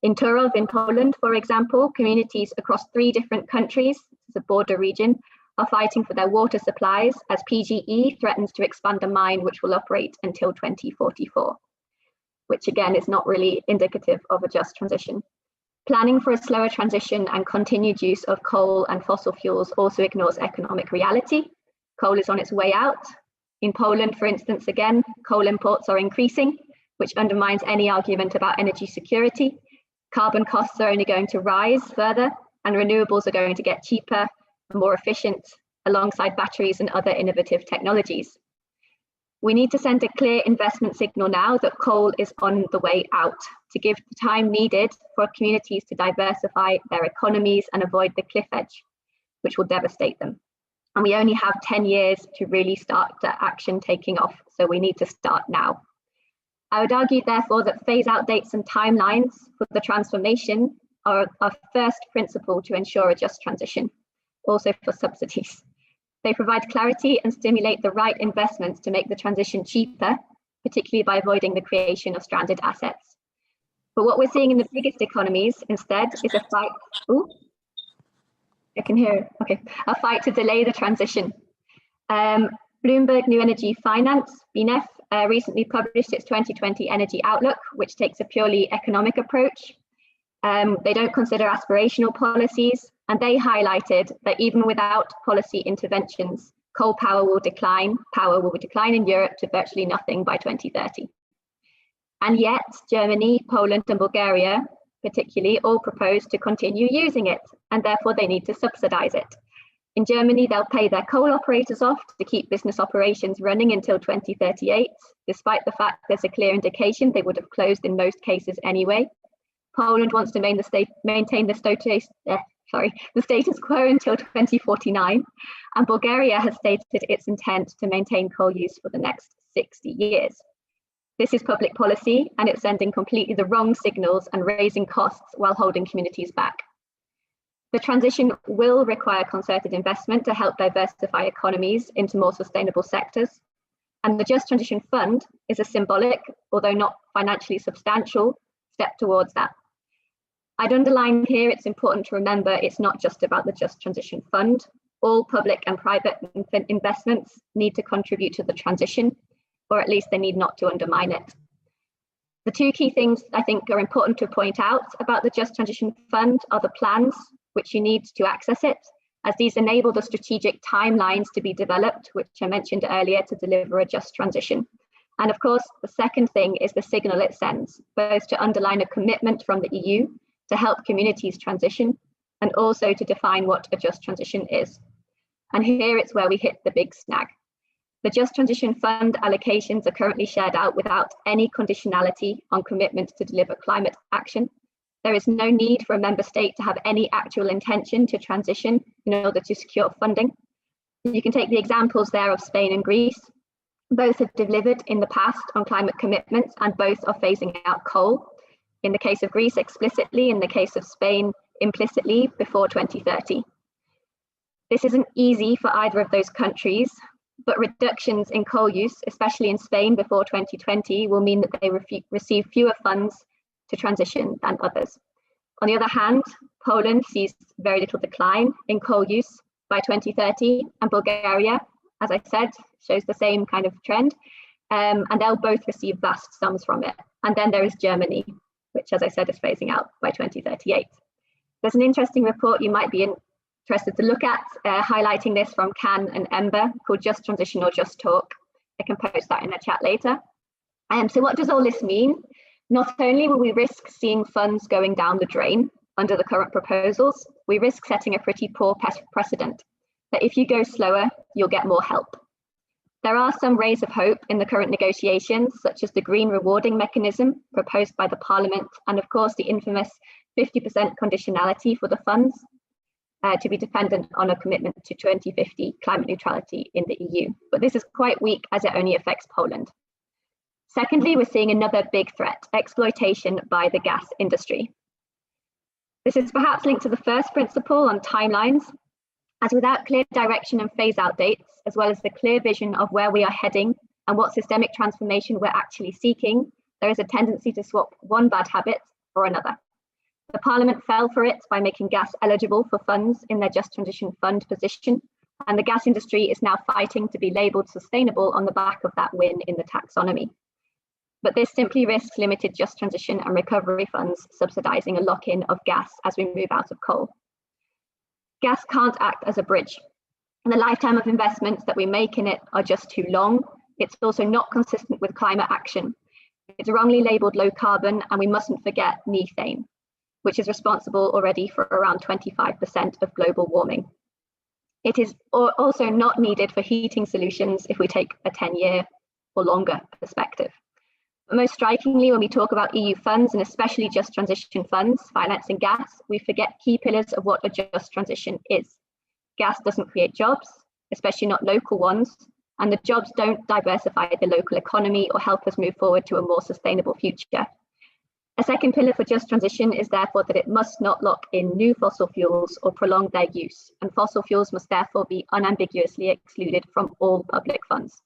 In Turów in Poland, for example, communities across 3 different countries, it's a border region, are fighting for their water supplies as PGE threatens to expand a mine which will operate until 2044, which again is not really indicative of a just transition. Planning for a slower transition and continued use of coal and fossil fuels also ignores economic reality. Coal is on its way out. In Poland, for instance, again, coal imports are increasing, which undermines any argument about energy security. Carbon costs are only going to rise further, and renewables are going to get cheaper and more efficient alongside batteries and other innovative technologies. We need to send a clear investment signal now that coal is on the way out, to give the time needed for communities to diversify their economies and avoid the cliff edge, which will devastate them. And we only have 10 years to really start the action taking off, so we need to start now. I would argue, therefore, that phase-out dates and timelines for the transformation are our first principle to ensure a just transition, also for subsidies. They provide clarity and stimulate the right investments to make the transition cheaper, particularly by avoiding the creation of stranded assets. But what we're seeing in the biggest economies instead is a fight. Ooh, I can hear. Okay, a fight to delay the transition. Bloomberg New Energy Finance, BNEF, recently published its 2020 Energy Outlook, which takes a purely economic approach. They don't consider aspirational policies, and they highlighted that even without policy interventions, coal power will decline. Power will decline in Europe to virtually nothing by 2030. And yet, Germany, Poland, and Bulgaria, particularly, all propose to continue using it, and therefore they need to subsidize it. In Germany, they'll pay their coal operators off to keep business operations running until 2038, despite the fact there's a clear indication they would have closed in most cases anyway. Poland wants to maintain the status quo until 2049, and Bulgaria has stated its intent to maintain coal use for the next 60 years. This is public policy, and it's sending completely the wrong signals and raising costs while holding communities back. The transition will require concerted investment to help diversify economies into more sustainable sectors, and the Just Transition Fund is a symbolic, although not financially substantial, step towards that. I'd underline here it's important to remember it's not just about the Just Transition Fund. All public and private investments need to contribute to the transition, or at least they need not to undermine it. The two key things I think are important to point out about the Just Transition Fund are the plans, which you need to access it, as these enable the strategic timelines to be developed, which I mentioned earlier, to deliver a just transition. And of course, the second thing is the signal it sends, both to underline a commitment from the EU to help communities transition, and also to define what a just transition is. And here it's where we hit the big snag. The Just Transition Fund allocations are currently shared out without any conditionality on commitment to deliver climate action. There is no need for a member state to have any actual intention to transition in order to secure funding. You can take the examples there of Spain and Greece. Both have delivered in the past on climate commitments, and both are phasing out coal. In the case of Greece explicitly, in the case of Spain implicitly, before 2030. This isn't easy for either of those countries, but reductions in coal use, especially in Spain before 2020, will mean that they receive fewer funds to transition than others. On the other hand, Poland sees very little decline in coal use by 2030, and Bulgaria, as I said, shows the same kind of trend, and they'll both receive vast sums from it. And then there is Germany, which, as I said, is phasing out by 2038. There's an interesting report you might be interested to look at, highlighting this from Can and Ember, called Just Transition or Just Talk. I can post that in the chat later. So what does all this mean? Not only will we risk seeing funds going down the drain under the current proposals, we risk setting a pretty poor precedent, that if you go slower, you'll get more help. There are some rays of hope in the current negotiations, such as the green rewarding mechanism proposed by the Parliament, and of course the infamous 50% conditionality for the funds to be dependent on a commitment to 2050 climate neutrality in the EU. But this is quite weak as it only affects Poland. Secondly, we're seeing another big threat, exploitation by the gas industry. This is perhaps linked to the first principle on timelines, as without clear direction and phase-out dates, as well as the clear vision of where we are heading and what systemic transformation we're actually seeking, there is a tendency to swap one bad habit for another. The Parliament fell for it by making gas eligible for funds in their Just Transition Fund position, and the gas industry is now fighting to be labelled sustainable on the back of that win in the taxonomy. But this simply risks limited Just Transition and recovery funds subsidising a lock-in of gas as we move out of coal. Gas can't act as a bridge, and the lifetime of investments that we make in it are just too long. It's also not consistent with climate action. It's wrongly labelled low carbon, and we mustn't forget methane, which is responsible already for around 25% of global warming. It is also not needed for heating solutions if we take a 10-year or longer perspective. But most strikingly, when we talk about EU funds, and especially just transition funds financing gas, we forget key pillars of what a just transition is. Gas doesn't create jobs, especially not local ones, and the jobs don't diversify the local economy or help us move forward to a more sustainable future. A second pillar for just transition is therefore that it must not lock in new fossil fuels or prolong their use, and fossil fuels must therefore be unambiguously excluded from all public funds.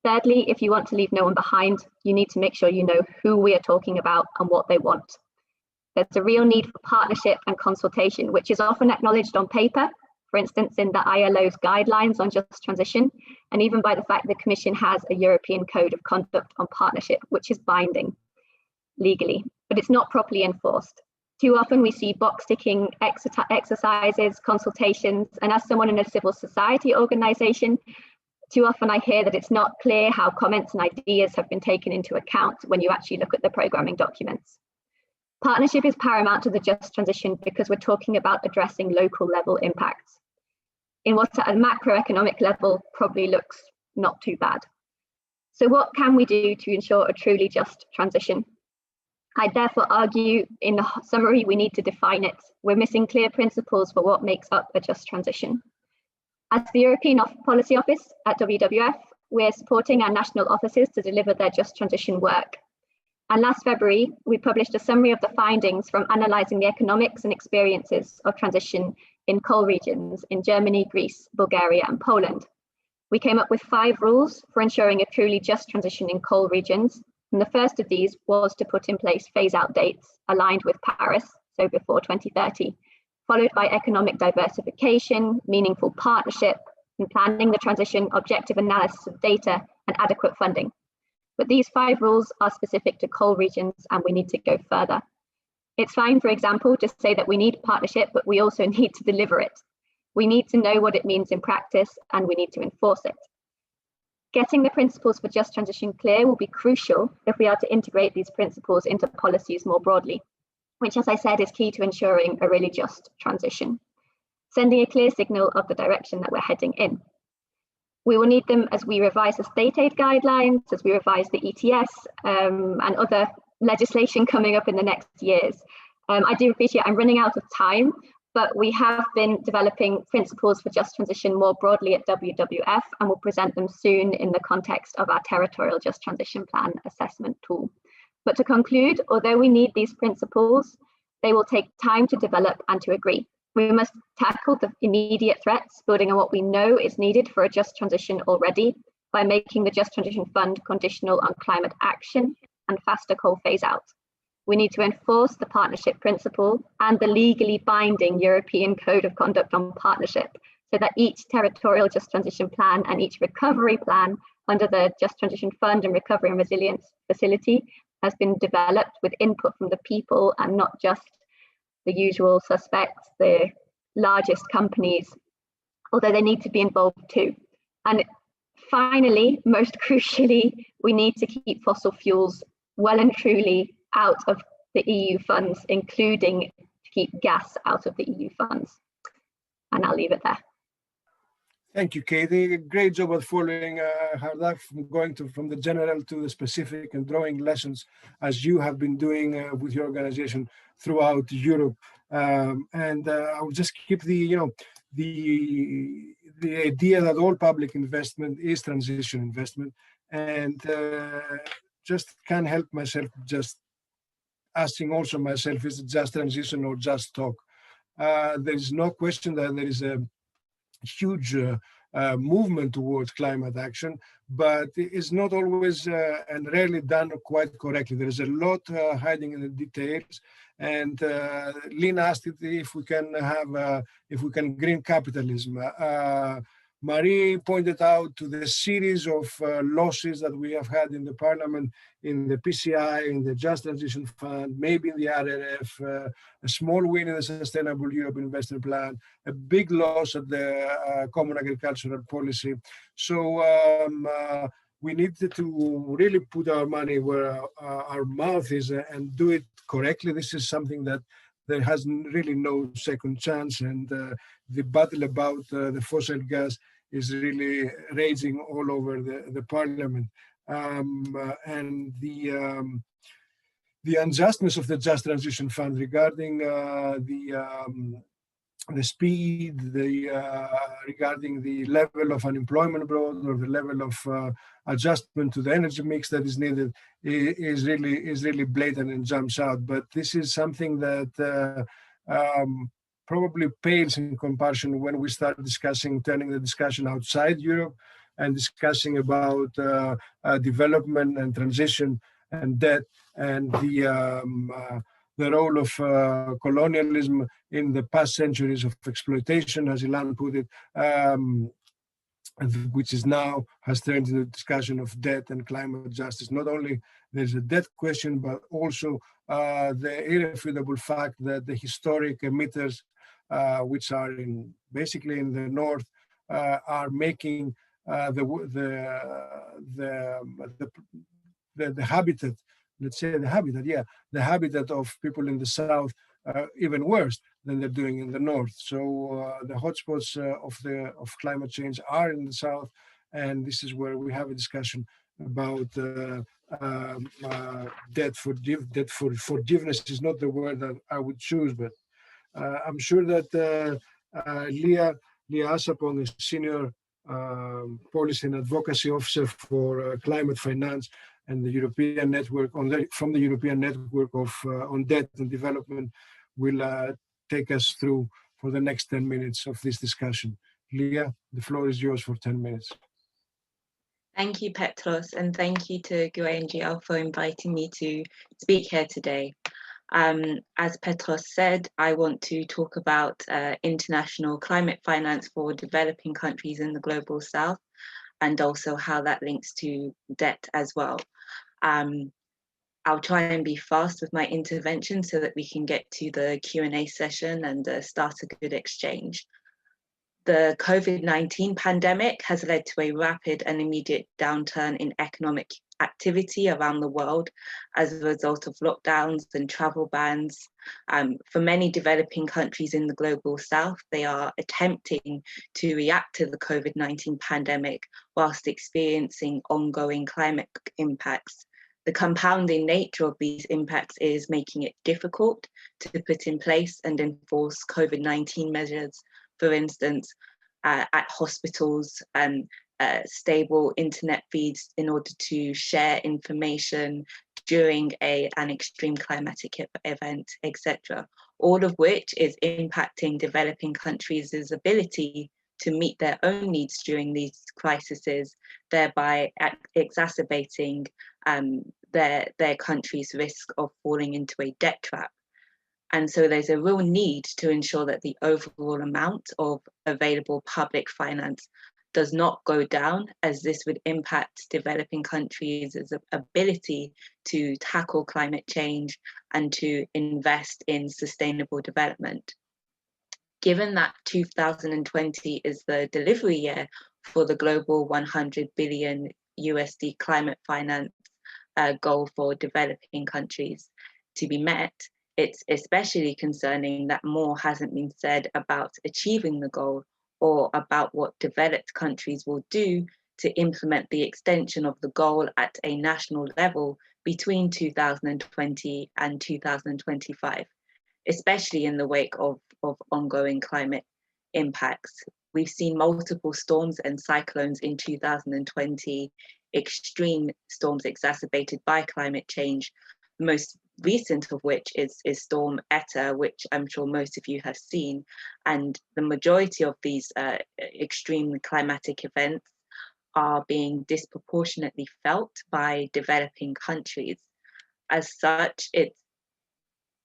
Thirdly, if you want to leave no one behind, you need to make sure you know who we are talking about and what they want. There's a real need for partnership and consultation, which is often acknowledged on paper, for instance, in the ILO's guidelines on just transition, and even by the fact the Commission has a European Code of Conduct on partnership, which is binding legally, but it's not properly enforced. Too often we see box ticking exercises, consultations, and as someone in a civil society organisation, too often I hear that it's not clear how comments and ideas have been taken into account when you actually look at the programming documents. Partnership is paramount to the just transition because we're talking about addressing local level impacts in what at a macroeconomic level probably looks not too bad. So what can we do to ensure a truly just transition? I therefore argue in the summary, we need to define it. We're missing clear principles for what makes up a just transition. As the European Policy Office at WWF, we're supporting our national offices to deliver their just transition work. And last February, we published a summary of the findings from analysing the economics and experiences of transition in coal regions in Germany, Greece, Bulgaria, and Poland. We came up with 5 rules for ensuring a truly just transition in coal regions. And the first of these was to put in place phase-out dates aligned with Paris, so before 2030, followed by economic diversification, meaningful partnership, and planning the transition, objective analysis of data, and adequate funding. But these 5 rules are specific to coal regions, and we need to go further. It's fine, for example, to say that we need partnership, but we also need to deliver it. We need to know what it means in practice, and we need to enforce it. Getting the principles for just transition clear will be crucial if we are to integrate these principles into policies more broadly, which, as I said, is key to ensuring a really just transition, sending a clear signal of the direction that we're heading in. We will need them as we revise the state aid guidelines, as we revise the ETS and other legislation coming up in the next years. I do appreciate I'm running out of time, but we have been developing principles for just transition more broadly at WWF, and we'll present them soon in the context of our territorial just transition plan assessment tool. But to conclude, although we need these principles, they will take time to develop and to agree. We must tackle the immediate threats, building on what we know is needed for a just transition already, by making the Just Transition Fund conditional on climate action and faster coal phase out. We need to enforce the partnership principle and the legally binding European Code of Conduct on partnership, so that each territorial just transition plan and each recovery plan under the Just Transition Fund and Recovery and Resilience Facility has been developed with input from the people and not just the usual suspects, the largest companies, although they need to be involved too. And finally, most crucially, we need to keep fossil fuels well and truly out of the EU funds, including to keep gas out of the EU funds. And I'll leave it there. Thank you, Cathy. Great job of following how that going from the general to the specific and drawing lessons as you have been doing with your organization throughout Europe. I'll just keep the idea that all public investment is transition investment, and just can't help myself just asking also myself, is it just transition or just talk? There is no question that there is a huge movement towards climate action, but it's not always and rarely done quite correctly. There is a lot hiding in the details. And Lynn asked if we can green capitalism. Marie pointed out to the series of losses that we have had in the Parliament, in the PCI, in the Just Transition Fund, maybe in the RRF, a small win in the Sustainable Europe Investment Plan, a big loss at the Common Agricultural Policy. So we need to really put our money where our mouth is and do it correctly. This is something that there has really no second chance, and the battle about the fossil gas really raging all over the parliament. And the unjustness of the Just Transition Fund regarding the speed, regarding the level of unemployment abroad, or the level of adjustment to the energy mix that is needed, is really blatant and jumps out. But this is something that probably pales in comparison when we start turning the discussion outside Europe and discussing about development and transition and debt, and the role of colonialism in the past centuries of exploitation, as Ilan put it, which is now has turned into a discussion of debt and climate justice. Not only there's a debt question, but also the irrefutable fact that the historic emitters, which are basically in the north, are making the habitat, let's say the habitat of people in the south even worse than they're doing in the north. So the hotspots of climate change are in the south, and this is where we have a discussion about debt forgiveness is not the word that I would choose, but I'm sure that Leah Asapong is Senior Policy and Advocacy Officer for Climate Finance and the European Network from the European Network of on Debt and Development, will take us through for the next 10 minutes of this discussion. Leah, the floor is yours for 10 minutes. Thank you, Petros, and thank you to GUE-NGL for inviting me to speak here today. As Petros said, I want to talk about international climate finance for developing countries in the global south, and also how that links to debt as well. I'll try and be fast with my intervention so that we can get to the Q&A session and start a good exchange. The COVID-19 pandemic has led to a rapid and immediate downturn in economic activity around the world as a result of lockdowns and travel bans. For many developing countries in the global south, they are attempting to react to the COVID-19 pandemic whilst experiencing ongoing climate impacts. The compounding nature of these impacts is making it difficult to put in place and enforce COVID-19 measures, for instance, at hospitals, and stable internet feeds in order to share information during an extreme climatic event, etc. All of which is impacting developing countries' ability to meet their own needs during these crises, thereby exacerbating their country's risk of falling into a debt trap. And so there's a real need to ensure that the overall amount of available public finance does not go down, as this would impact developing countries' ability to tackle climate change and to invest in sustainable development. Given that 2020 is the delivery year for the global 100 billion USD climate finance goal for developing countries to be met, it's especially concerning that more hasn't been said about achieving the goal or about what developed countries will do to implement the extension of the goal at a national level between 2020 and 2025, especially in the wake of ongoing climate impacts. We've seen multiple storms and cyclones in 2020, extreme storms exacerbated by climate change, the most recent of which is Storm Eta, which I'm sure most of you have seen. And the majority of these extreme climatic events are being disproportionately felt by developing countries. As such, it's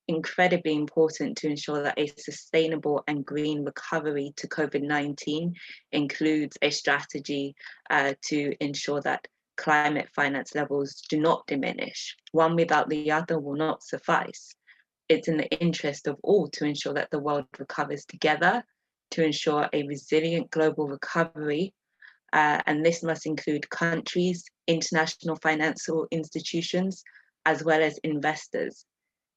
incredibly important to ensure that a sustainable and green recovery to COVID-19 includes a strategy to ensure that climate finance levels do not diminish. One without the other will not suffice. It's in the interest of all to ensure that the world recovers together, to ensure a resilient global recovery, and this must include countries, international financial institutions, as well as investors.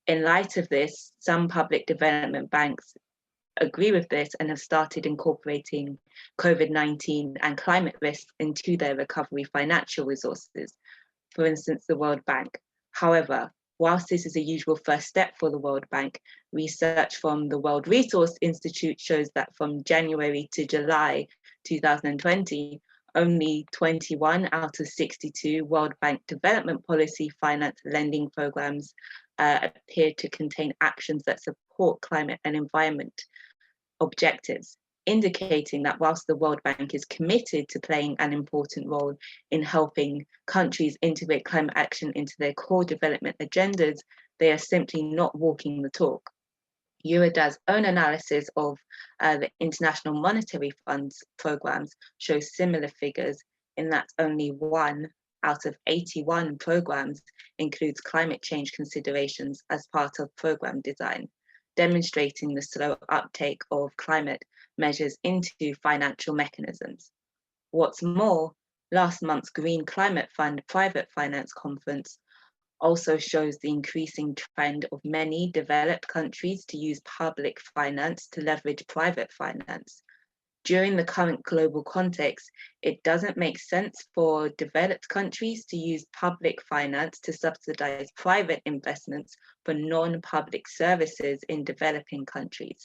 In light of this, some public development banks agree with this and have started incorporating COVID-19 and climate risks into their recovery financial resources, for instance, the World Bank. However, whilst this is a usual first step for the World Bank, research from the World Resource Institute shows that from January to July 2020, only 21 out of 62 World Bank development policy finance lending programs appear to contain actions that support climate and environment objectives, indicating that whilst the World Bank is committed to playing an important role in helping countries integrate climate action into their core development agendas, they are simply not walking the talk. Eurodad's own analysis of the International Monetary Fund's programs shows similar figures in that only 1 out of 81 programs includes climate change considerations as part of program design, demonstrating the slow uptake of climate measures into financial mechanisms. What's more, last month's Green Climate Fund Private Finance Conference also shows the increasing trend of many developed countries to use public finance to leverage private finance. During the current global context, it doesn't make sense for developed countries to use public finance to subsidize private investments for non-public services in developing countries,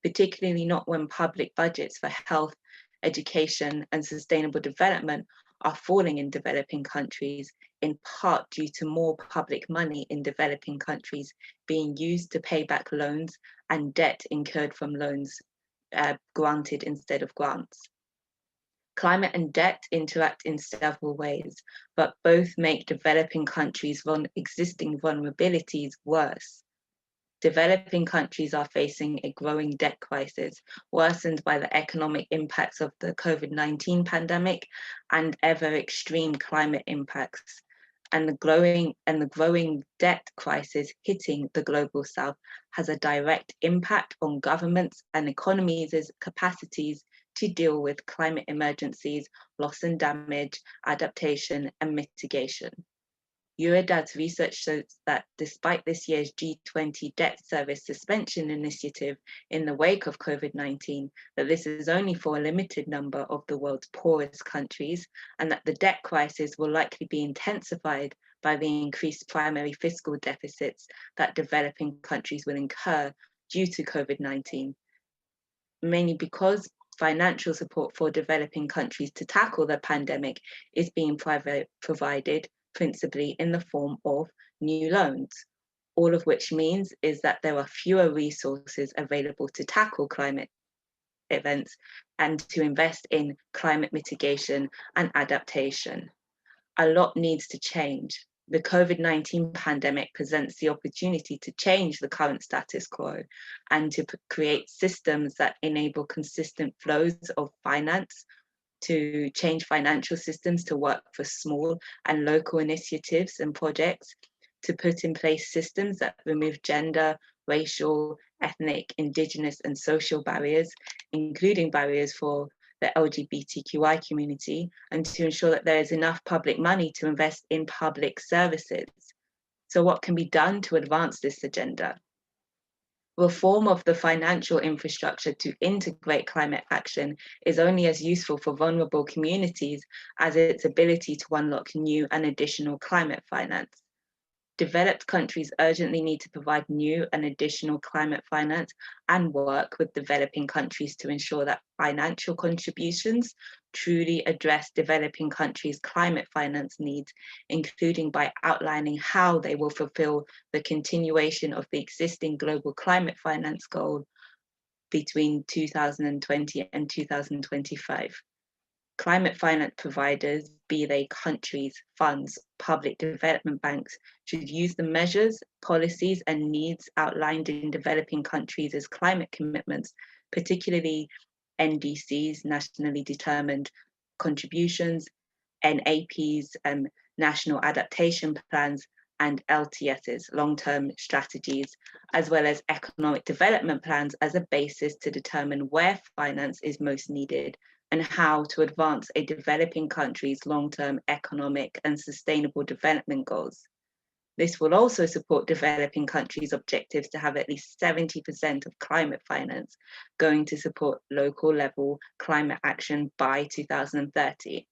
particularly not when public budgets for health, education, and sustainable development are falling in developing countries, in part due to more public money in developing countries being used to pay back loans and debt incurred from loans granted instead of grants. Climate and debt interact in several ways, but both make developing countries' existing vulnerabilities worse. Developing countries are facing a growing debt crisis, worsened by the economic impacts of the COVID-19 pandemic and ever extreme climate impacts. And the growing debt crisis hitting the global south has a direct impact on governments and economies' capacities to deal with climate emergencies, loss and damage, adaptation, and mitigation. Eurodad's research shows that despite this year's G20 debt service suspension initiative in the wake of COVID-19, that this is only for a limited number of the world's poorest countries, and that the debt crisis will likely be intensified by the increased primary fiscal deficits that developing countries will incur due to COVID-19, mainly because financial support for developing countries to tackle the pandemic is being provided principally in the form of new loans, all of which means is that there are fewer resources available to tackle climate events and to invest in climate mitigation and adaptation. A lot needs to change. The COVID-19 pandemic presents the opportunity to change the current status quo and to create systems that enable consistent flows of finance, to change financial systems to work for small and local initiatives and projects, to put in place systems that remove gender, racial, ethnic, indigenous, and social barriers, including barriers for the LGBTQI community, and to ensure that there is enough public money to invest in public services. So what can be done to advance this agenda? Reform of the financial infrastructure to integrate climate action is only as useful for vulnerable communities as its ability to unlock new and additional climate finance. Developed countries urgently need to provide new and additional climate finance and work with developing countries to ensure that financial contributions truly address developing countries' climate finance needs, including by outlining how they will fulfill the continuation of the existing global climate finance goal between 2020 and 2025. Climate finance providers, be they countries, funds, public development banks, should use the measures, policies, and needs outlined in developing countries as climate commitments, particularly NDCs, nationally determined contributions, NAPs, national adaptation plans, and LTSs, long-term strategies, as well as economic development plans as a basis to determine where finance is most needed and how to advance a developing country's long-term economic and sustainable development goals. This will also support developing countries' objectives to have at least 70% of climate finance going to support local level climate action by 2030.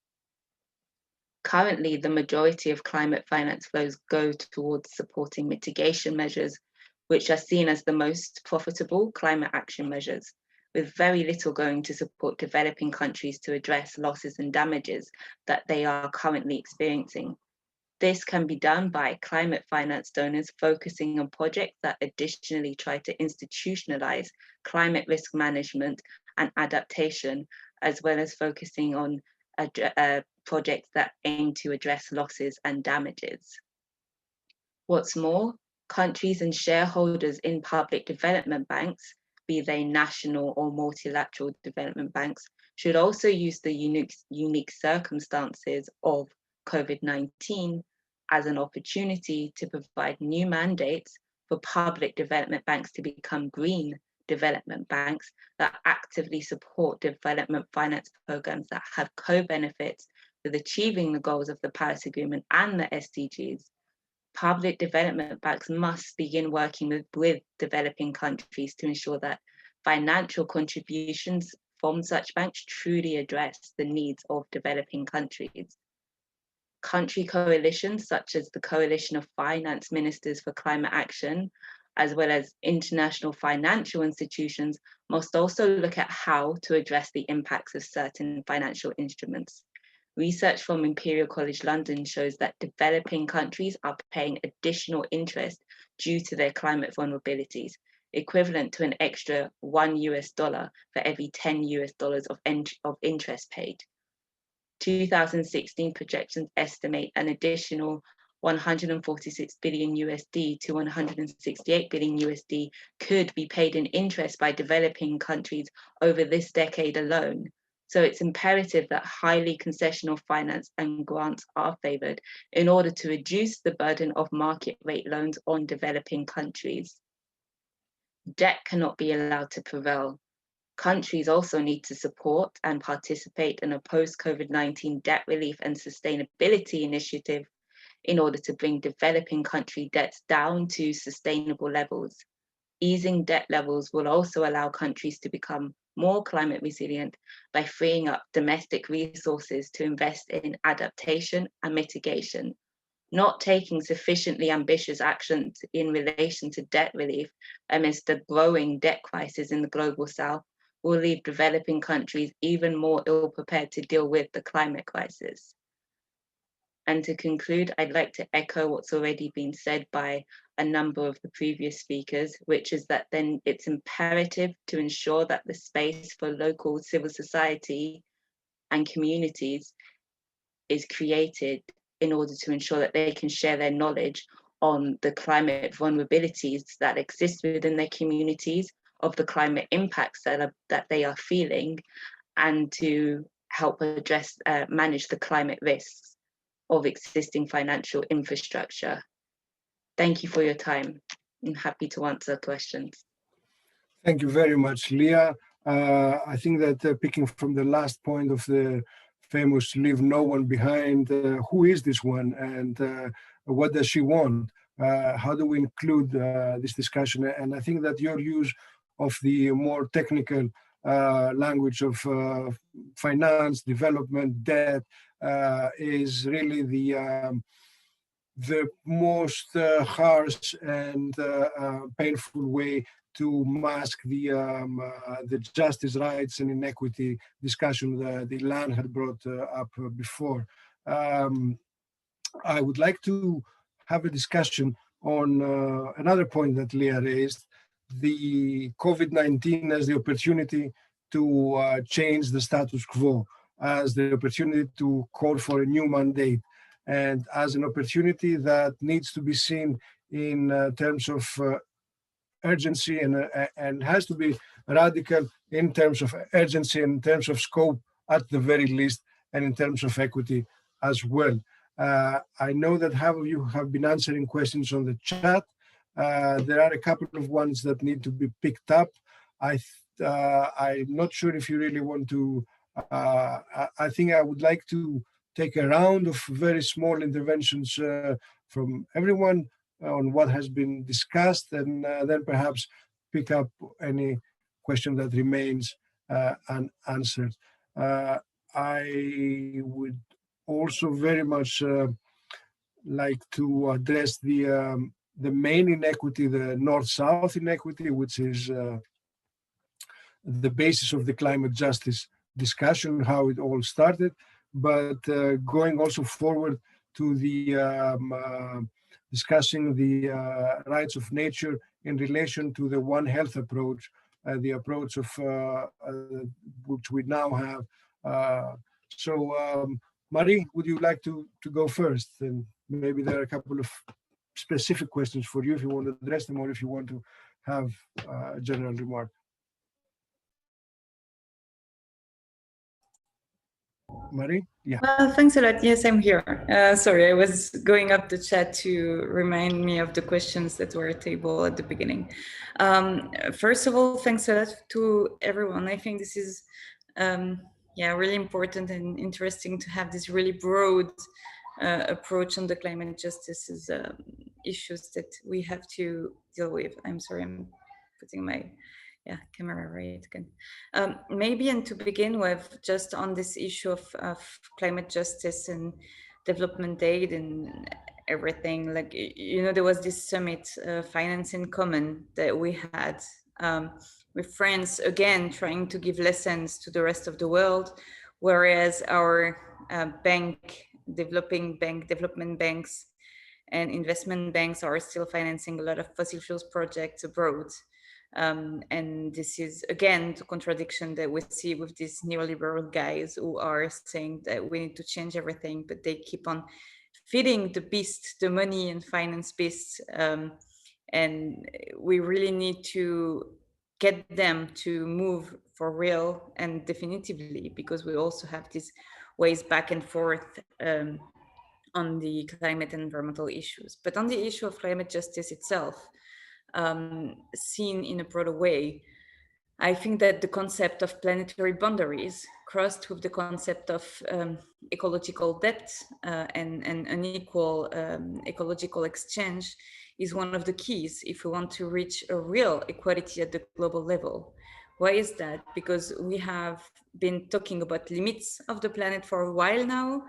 Currently, the majority of climate finance flows go towards supporting mitigation measures, which are seen as the most profitable climate action measures, with very little going to support developing countries to address losses and damages that they are currently experiencing. This can be done by climate finance donors focusing on projects that additionally try to institutionalize climate risk management and adaptation, as well as focusing on projects that aim to address losses and damages. What's more, countries and shareholders in public development banks, be they national or multilateral development banks, should also use the unique circumstances of COVID-19 as an opportunity to provide new mandates for public development banks to become green development banks that actively support development finance programs that have co-benefits with achieving the goals of the Paris Agreement and the SDGs. Public development banks must begin working with developing countries to ensure that financial contributions from such banks truly address the needs of developing countries. Country coalitions such as the Coalition of Finance Ministers for Climate Action, as well as international financial institutions, must also look at how to address the impacts of certain financial instruments. Research from Imperial College London shows that developing countries are paying additional interest due to their climate vulnerabilities, equivalent to an extra $1 for every $10 of interest paid. 2016 projections estimate an additional 146 billion USD to 168 billion USD could be paid in interest by developing countries over this decade alone. So it's imperative that highly concessional finance and grants are favored in order to reduce the burden of market rate loans on developing countries. Debt cannot be allowed to prevail. Countries also need to support and participate in a post-COVID-19 debt relief and sustainability initiative in order to bring developing country debts down to sustainable levels. Easing debt levels will also allow countries to become more climate resilient by freeing up domestic resources to invest in adaptation and mitigation. Not taking sufficiently ambitious actions in relation to debt relief amidst the growing debt crisis in the global south will leave developing countries even more ill-prepared to deal with the climate crisis. And to conclude, I'd like to echo what's already been said by a number of the previous speakers, which is that then it's imperative to ensure that the space for local civil society and communities is created in order to ensure that they can share their knowledge on the climate vulnerabilities that exist within their communities, of the climate impacts that they are feeling, and to help address, manage the climate risks of existing financial infrastructure. Thank you for your time. I'm happy to answer questions. Thank you very much, Leah. I think that picking from the last point of the famous leave no one behind, who is this one and what does she want? How do we include this discussion? And I think that your use of the more technical language of finance, development, debt is really the most harsh and painful way to mask the justice, rights, and inequity discussion that Ilan had brought up before. I would like to have a discussion on another point that Leah raised, the COVID-19 as the opportunity to change the status quo, as the opportunity to call for a new mandate, and as an opportunity that needs to be seen in terms of urgency and has to be radical in terms of urgency, in terms of scope at the very least, and in terms of equity as well. I know that half of you have been answering questions on the chat. There are a couple of ones that need to be picked up. I'm not sure if you really want to, I think I would like to take a round of very small interventions from everyone on what has been discussed, and then perhaps pick up any question that remains unanswered. I would also very much like to address the main inequity, the North-South inequity, which is the basis of the climate justice discussion, how it all started, but going also forward to the discussing the rights of nature in relation to the One Health approach, the approach of which we now have. Marie, would you like to go first? And maybe there are a couple of specific questions for you if you want to address them, or if you want to have a general remark. Marie? Yeah. Well, thanks a lot. Yes, I'm here. Sorry, I was going up the chat to remind me of the questions that were tabled at the beginning. First of all, thanks a lot to everyone. I think this is really important and interesting to have this really broad approach on the climate justice issues that we have to deal with. I'm sorry, I'm putting my camera right again. Maybe, and to begin with, just on this issue of climate justice and development aid and everything, like, you know, there was this summit, Finance in Common, that we had with France, again, trying to give lessons to the rest of the world, whereas our development banks and investment banks are still financing a lot of fossil fuels projects abroad. And this is, again, the contradiction that we see with these neoliberal guys who are saying that we need to change everything, but they keep on feeding the beast, the money and finance beast. And we really need to get them to move for real and definitively, because we also have these ways back and forth on the climate and environmental issues. But on the issue of climate justice itself, seen in a broader way, I think that the concept of planetary boundaries crossed with the concept of ecological debt and unequal ecological exchange is one of the keys if we want to reach a real equality at the global level. Why is that? Because we have been talking about limits of the planet for a while now,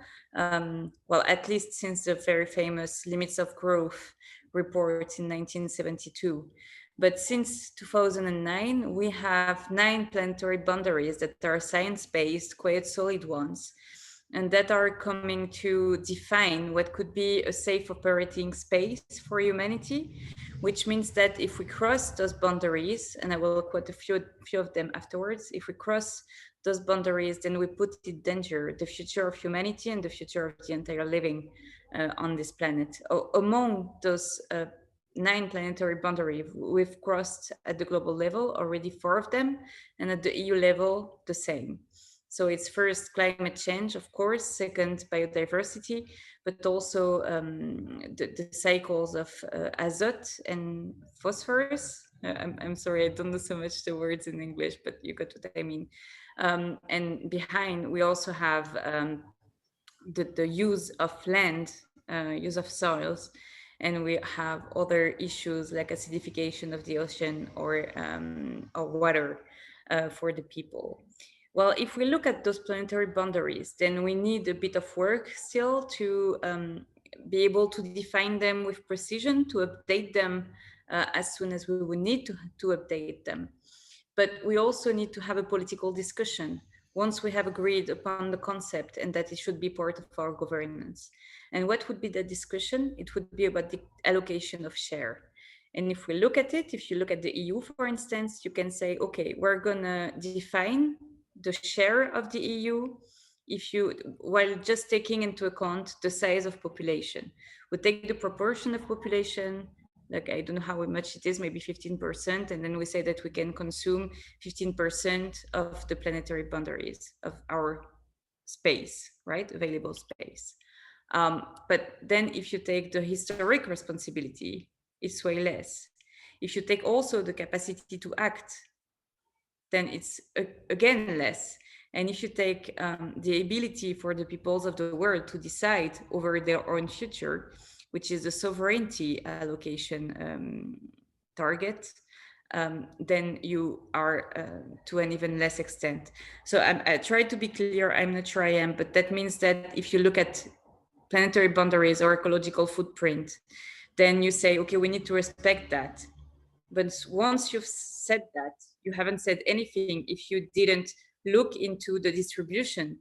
well, at least since the very famous Limits of Growth report in 1972. But since 2009, we have 9 planetary boundaries that are science-based, quite solid ones, and that are coming to define what could be a safe operating space for humanity, which means that if we cross those boundaries, and I will quote a few of them afterwards, if we cross those boundaries, then we put in danger the future of humanity and the future of the entire living on this planet. Among those 9 planetary boundaries, we've crossed at the global level already 4 of them, and at the EU level, the same. So it's first climate change, of course, second biodiversity, but also the cycles of azote and phosphorus. I'm sorry, I don't know so much the words in English, but you got what I mean. And behind, we also have the use of land, use of soils, and we have other issues like acidification of the ocean or water for the people. Well, if we look at those planetary boundaries, then we need a bit of work still to be able to define them with precision, to update them as soon as we would need to update them. But we also need to have a political discussion once we have agreed upon the concept and that it should be part of our governance. And what would be the discussion? It would be about the allocation of share. And if we look at it, if you look at the EU, for instance, you can say, okay, we're gonna define the share of the EU while just taking into account the size of population. We take the proportion of population, like I don't know how much it is, maybe 15%, and then we say that we can consume 15% of the planetary boundaries of our space, right? Available space. But then if you take the historic responsibility, it's way less. If you take also the capacity to act, then it's again less. And if you take the ability for the peoples of the world to decide over their own future, which is the sovereignty allocation target, then you are to an even less extent. So I try to be clear, I'm not sure I am, but that means that if you look at planetary boundaries or ecological footprint, then you say, okay, we need to respect that. But once you've said that, you haven't said anything if you didn't look into the distribution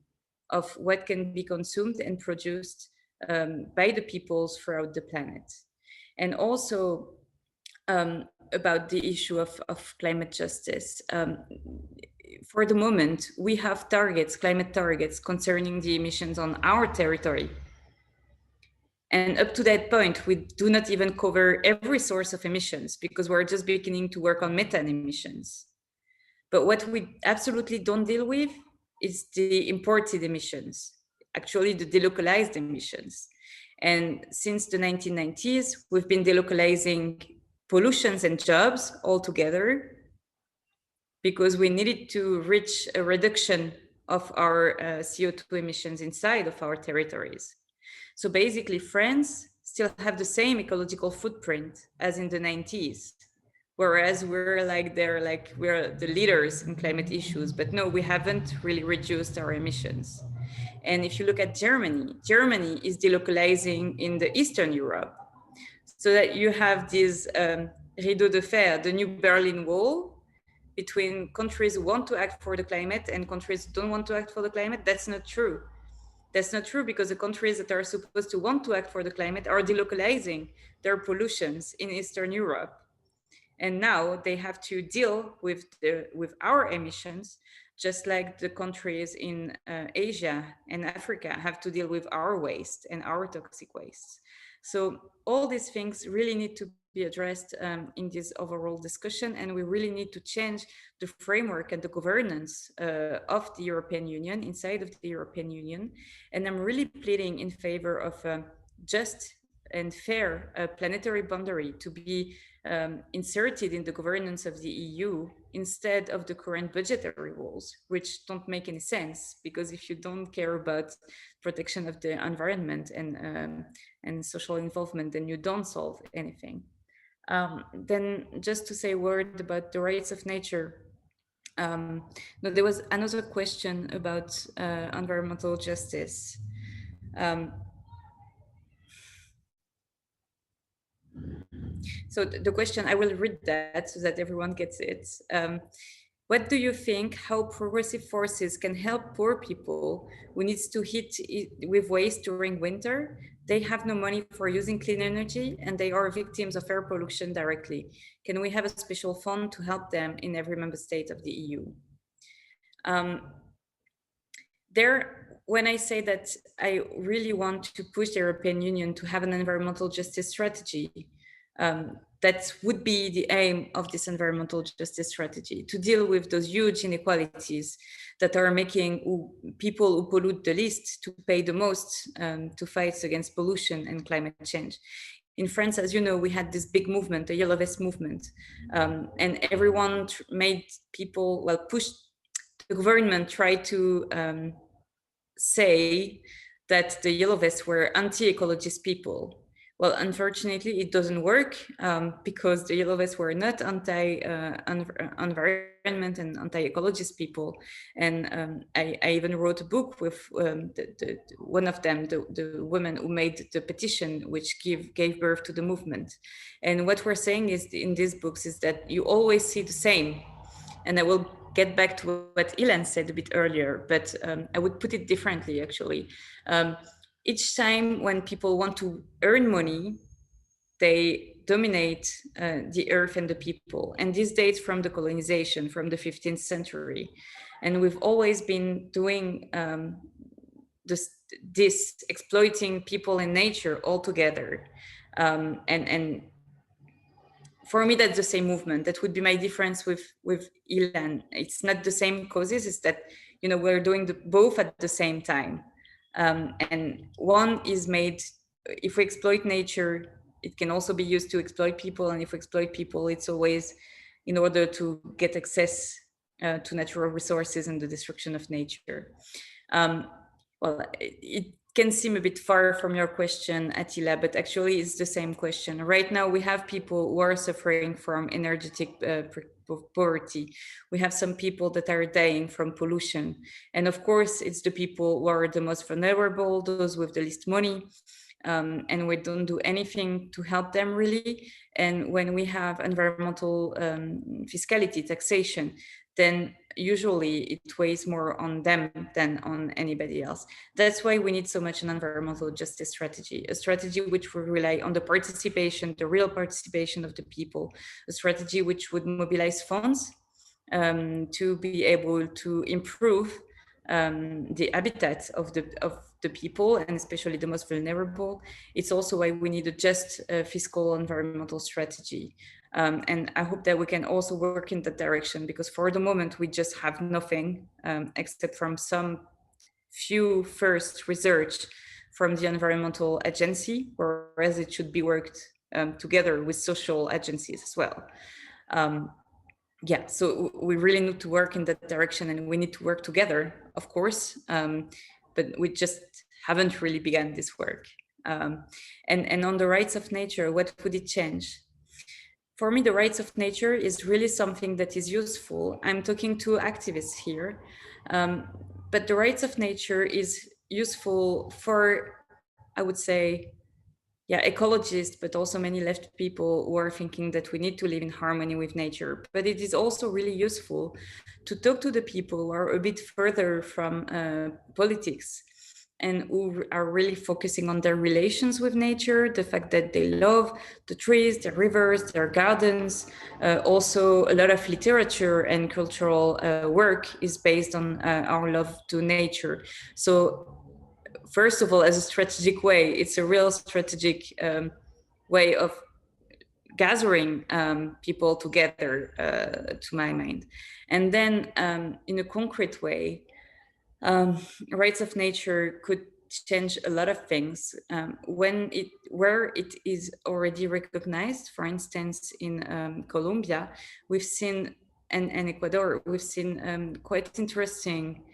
of what can be consumed and produced by the peoples throughout the planet. And also about the issue of climate justice. For the moment, we have targets, climate targets concerning the emissions on our territory. And up to that point, we do not even cover every source of emissions because we're just beginning to work on methane emissions. But what we absolutely don't deal with is the imported emissions, actually the delocalized emissions. And since the 1990s, we've been delocalizing pollutions and jobs altogether because we needed to reach a reduction of our CO2 emissions inside of our territories. So basically, France still have the same ecological footprint as in the 90s, whereas we're the leaders in climate issues, but no, we haven't really reduced our emissions. And if you look at Germany, Germany is delocalizing in the Eastern Europe, so that you have this rideau de fer, the new Berlin Wall, between countries who want to act for the climate and countries who don't want to act for the climate. That's not true. That's not true because the countries that are supposed to want to act for the climate are delocalizing their pollutions in Eastern Europe. And now they have to deal with our emissions, just like the countries in Asia and Africa have to deal with our waste and our toxic waste. So all these things really need to be addressed in this overall discussion, and we really need to change the framework and the governance of the European Union, inside of the European Union. And I'm really pleading in favor of just and fair planetary boundary to be inserted in the governance of the EU instead of the current budgetary rules, which don't make any sense, because if you don't care about protection of the environment and social involvement, then you don't solve anything. Then just to say a word about the rights of nature. No, there was another question about environmental justice. So the question, I will read that so that everyone gets it. What do you think how progressive forces can help poor people who needs to heat with waste during winter? They have no money for using clean energy and they are victims of air pollution directly. Can we have a special fund to help them in every member state of the EU? When I say that I really want to push the European Union to have an environmental justice strategy, that would be the aim of this environmental justice strategy, to deal with those huge inequalities that are making people who pollute the least to pay the most to fight against pollution and climate change. In France, as you know, we had this big movement, the Yellow Vest movement, and everyone made people, pushed the government tried to say that the Yellow Vests were anti-ecologist people. Well, unfortunately, it doesn't work because the Yellow Vests were not anti-environment and anti-ecologist people. And I even wrote a book with one of them, the woman who made the petition, which gave birth to the movement. And what we're saying is in these books is that you always see the same. And I will get back to what Ilan said a bit earlier, but I would put it differently, actually. Each time when people want to earn money, they dominate the earth and the people. And this dates from the colonization, from the 15th century. And we've always been doing this exploiting people and nature all together. And for me, that's the same movement. That would be my difference with Ilan. It's not the same causes, it's that, we're doing both at the same time. And one is made, if we exploit nature, it can also be used to exploit people. And if we exploit people, it's always in order to get access to natural resources and the destruction of nature. can seem a bit far from your question, Attila, but actually it's the same question. Right now, we have people who are suffering from energetic poverty. We have some people that are dying from pollution. And of course, it's the people who are the most vulnerable, those with the least money. And we don't do anything to help them really. And when we have environmental fiscality, taxation, then usually it weighs more on them than on anybody else. That's why we need so much an environmental justice strategy, a strategy which will rely on the participation, the real participation of the people, a strategy which would mobilize funds to be able to improve the habitat of the people, and especially the most vulnerable. It's also why we need a just fiscal environmental strategy. And I hope that we can also work in that direction, because for the moment we just have nothing except from some few first research from the environmental agency, whereas it should be worked together with social agencies as well. Yeah, so we really need to work in that direction, and we need to work together, of course, but we just haven't really begun this work. And on the rights of nature, what would it change? For me, the rights of nature is really something that is useful. I'm talking to activists here, but the rights of nature is useful for, I would say, yeah, ecologists, but also many left people who are thinking that we need to live in harmony with nature. But it is also really useful to talk to the people who are a bit further from politics and who are really focusing on their relations with nature, the fact that they love the trees, the rivers, their gardens. Also, a lot of literature and cultural work is based on our love to nature. So first of all, as a strategic way, it's a real strategic way of gathering people together, to my mind. And then in a concrete way, rights of nature could change a lot of things where it is already recognized. For instance, in Colombia, we've seen, and Ecuador, we've seen quite interesting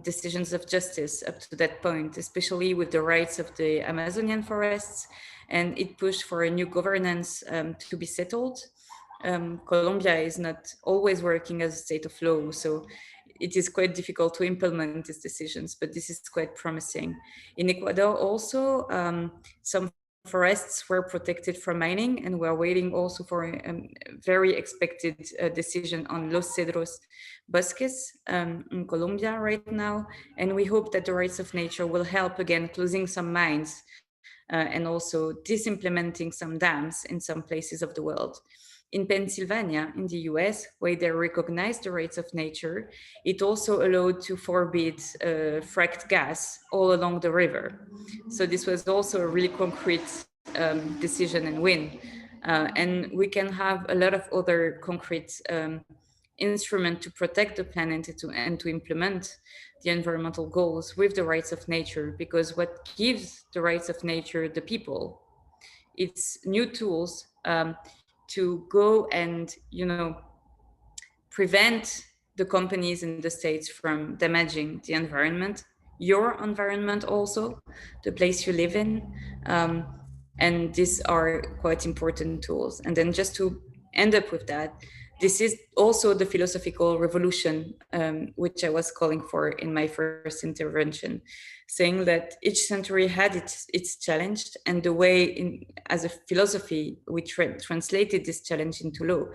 decisions of justice up to that point, especially with the rights of the Amazonian forests, and it pushed for a new governance to be settled. Colombia is not always working as a state of law, so it is quite difficult to implement these decisions, but this is quite promising. In Ecuador also, some forests were protected from mining, and we're waiting also for a very expected decision on Los Cedros Bosques in Colombia right now. And we hope that the rights of nature will help again closing some mines and also disimplementing some dams in some places of the world. In Pennsylvania, in the US, where they recognize the rights of nature, it also allowed to forbid fracked gas all along the river. So this was also a really concrete decision and win. And we can have a lot of other concrete instruments to protect the planet and to implement the environmental goals with the rights of nature, because what gives the rights of nature the people, it's new tools to go and, prevent the companies and the states from damaging the environment, your environment also, the place you live in. And these are quite important tools. And then just to end up with that, this is also the philosophical revolution, which I was calling for in my first intervention, saying that each century had its challenge, and the way as a philosophy, we translated this challenge into law.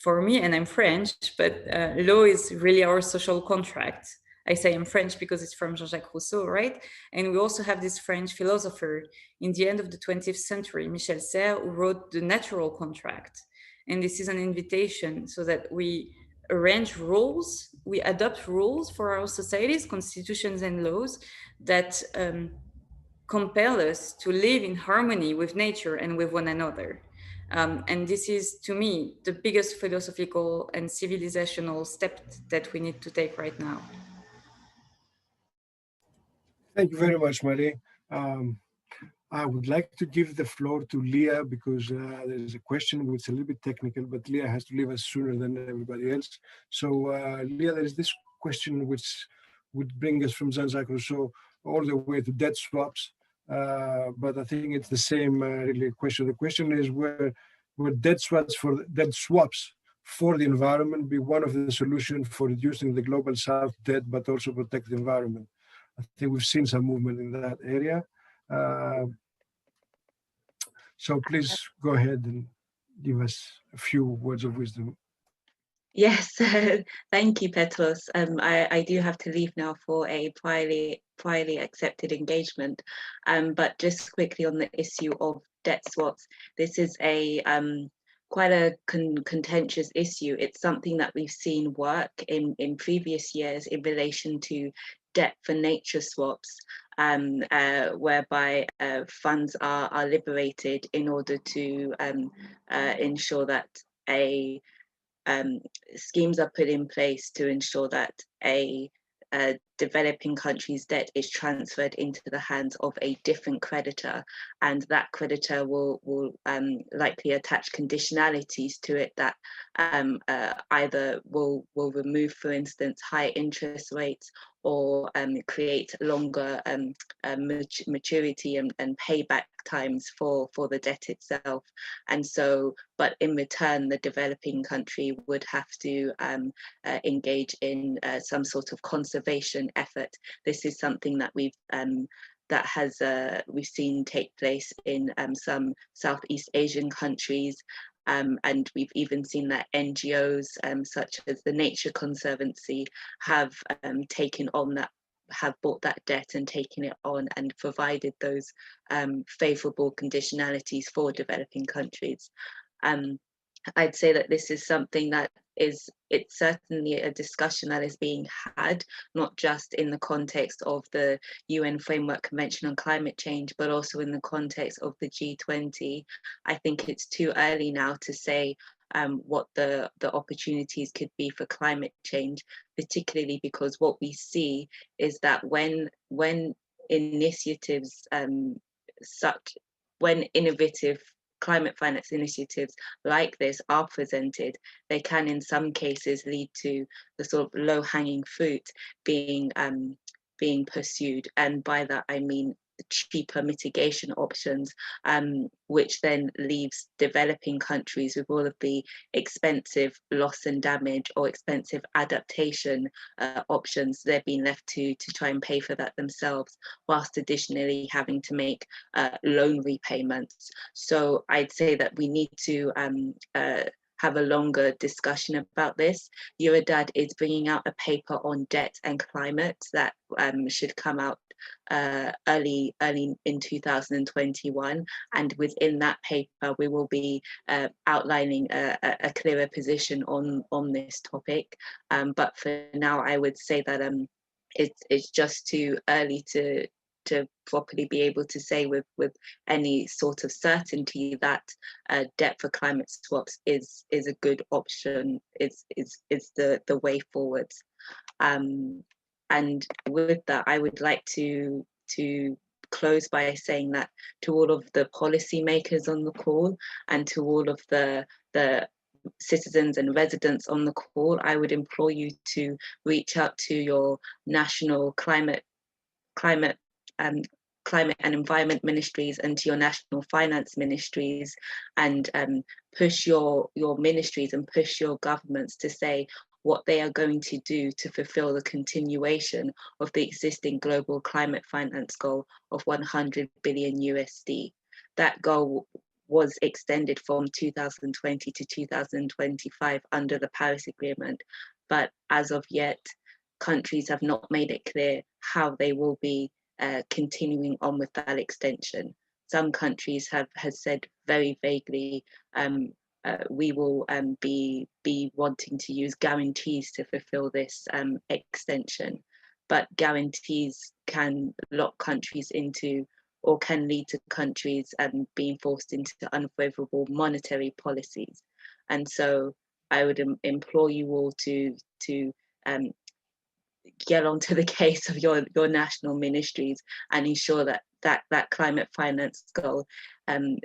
For me, and I'm French, but law is really our social contract. I say I'm French because it's from Jean-Jacques Rousseau, right? And we also have this French philosopher in the end of the 20th century, Michel Serres, who wrote The Natural Contract. And this is an invitation so that we arrange rules, we adopt rules for our societies, constitutions and laws that compel us to live in harmony with nature and with one another. And this is, to me, the biggest philosophical and civilizational step that we need to take right now. Thank you very much, Marie. I would like to give the floor to Leah, because there is a question which is a little bit technical, but Leah has to leave us sooner than everybody else. So Leah, there is this question which would bring us from Jean-Jacques Rousseau all the way to debt swaps. But I think it's the same really question. The question is where debt swaps for the environment be one of the solutions for reducing the global south debt, but also protect the environment. I think we've seen some movement in that area. So please go ahead and give us a few words of wisdom. Yes, thank you, Petros. I do have to leave now for a priorly accepted engagement. But just quickly on the issue of debt swaps, this is a quite a contentious issue. It's something that we've seen work in previous years in relation to debt for nature swaps, whereby funds are liberated in order to ensure that schemes are put in place to ensure that a developing country's debt is transferred into the hands of a different creditor, and that creditor will likely attach conditionalities to it that either will remove, for instance, high interest rates, or create longer maturity and payback times for the debt itself. And so, but in return, the developing country would have to engage in some sort of conservation effort. This is something that we've seen take place in some Southeast Asian countries. And we've even seen that NGOs such as the Nature Conservancy have taken on that, have bought that debt and taken it on and provided those favourable conditionalities for developing countries. I'd say that this is something that it's certainly a discussion that is being had, not just in the context of the UN Framework Convention on Climate Change, but also in the context of the G20. I think it's too early now to say what the opportunities could be for climate change, particularly because what we see is that when initiatives when innovative climate finance initiatives like this are presented, they can in some cases lead to the sort of low-hanging fruit being pursued. And by that I mean cheaper mitigation options, which then leaves developing countries with all of the expensive loss and damage or expensive adaptation options. They're being left to try and pay for that themselves, whilst additionally having to make loan repayments. So I'd say that we need to have a longer discussion about this. Eurodad is bringing out a paper on debt and climate that should come out early in 2021, and within that paper we will be outlining a clearer position on this topic. But for now, I would say that it's just too early to properly be able to say with any sort of certainty that debt for climate swaps is a good option, is the way forwards. And with that, I would like to close by saying that to all of the policymakers on the call and to all of the citizens and residents on the call, I would implore you to reach out to your national climate and environment ministries and to your national finance ministries, and push your ministries and push your governments to say what they are going to do to fulfill the continuation of the existing global climate finance goal of 100 billion USD. That goal was extended from 2020 to 2025 under the Paris Agreement, but as of yet, countries have not made it clear how they will be continuing on with that extension. Some countries have said very vaguely, we will be wanting to use guarantees to fulfill this extension, but guarantees can lock countries into, or can lead to countries being forced into unfavorable monetary policies. And so I would implore you all to get onto the case of your national ministries and ensure that climate finance goal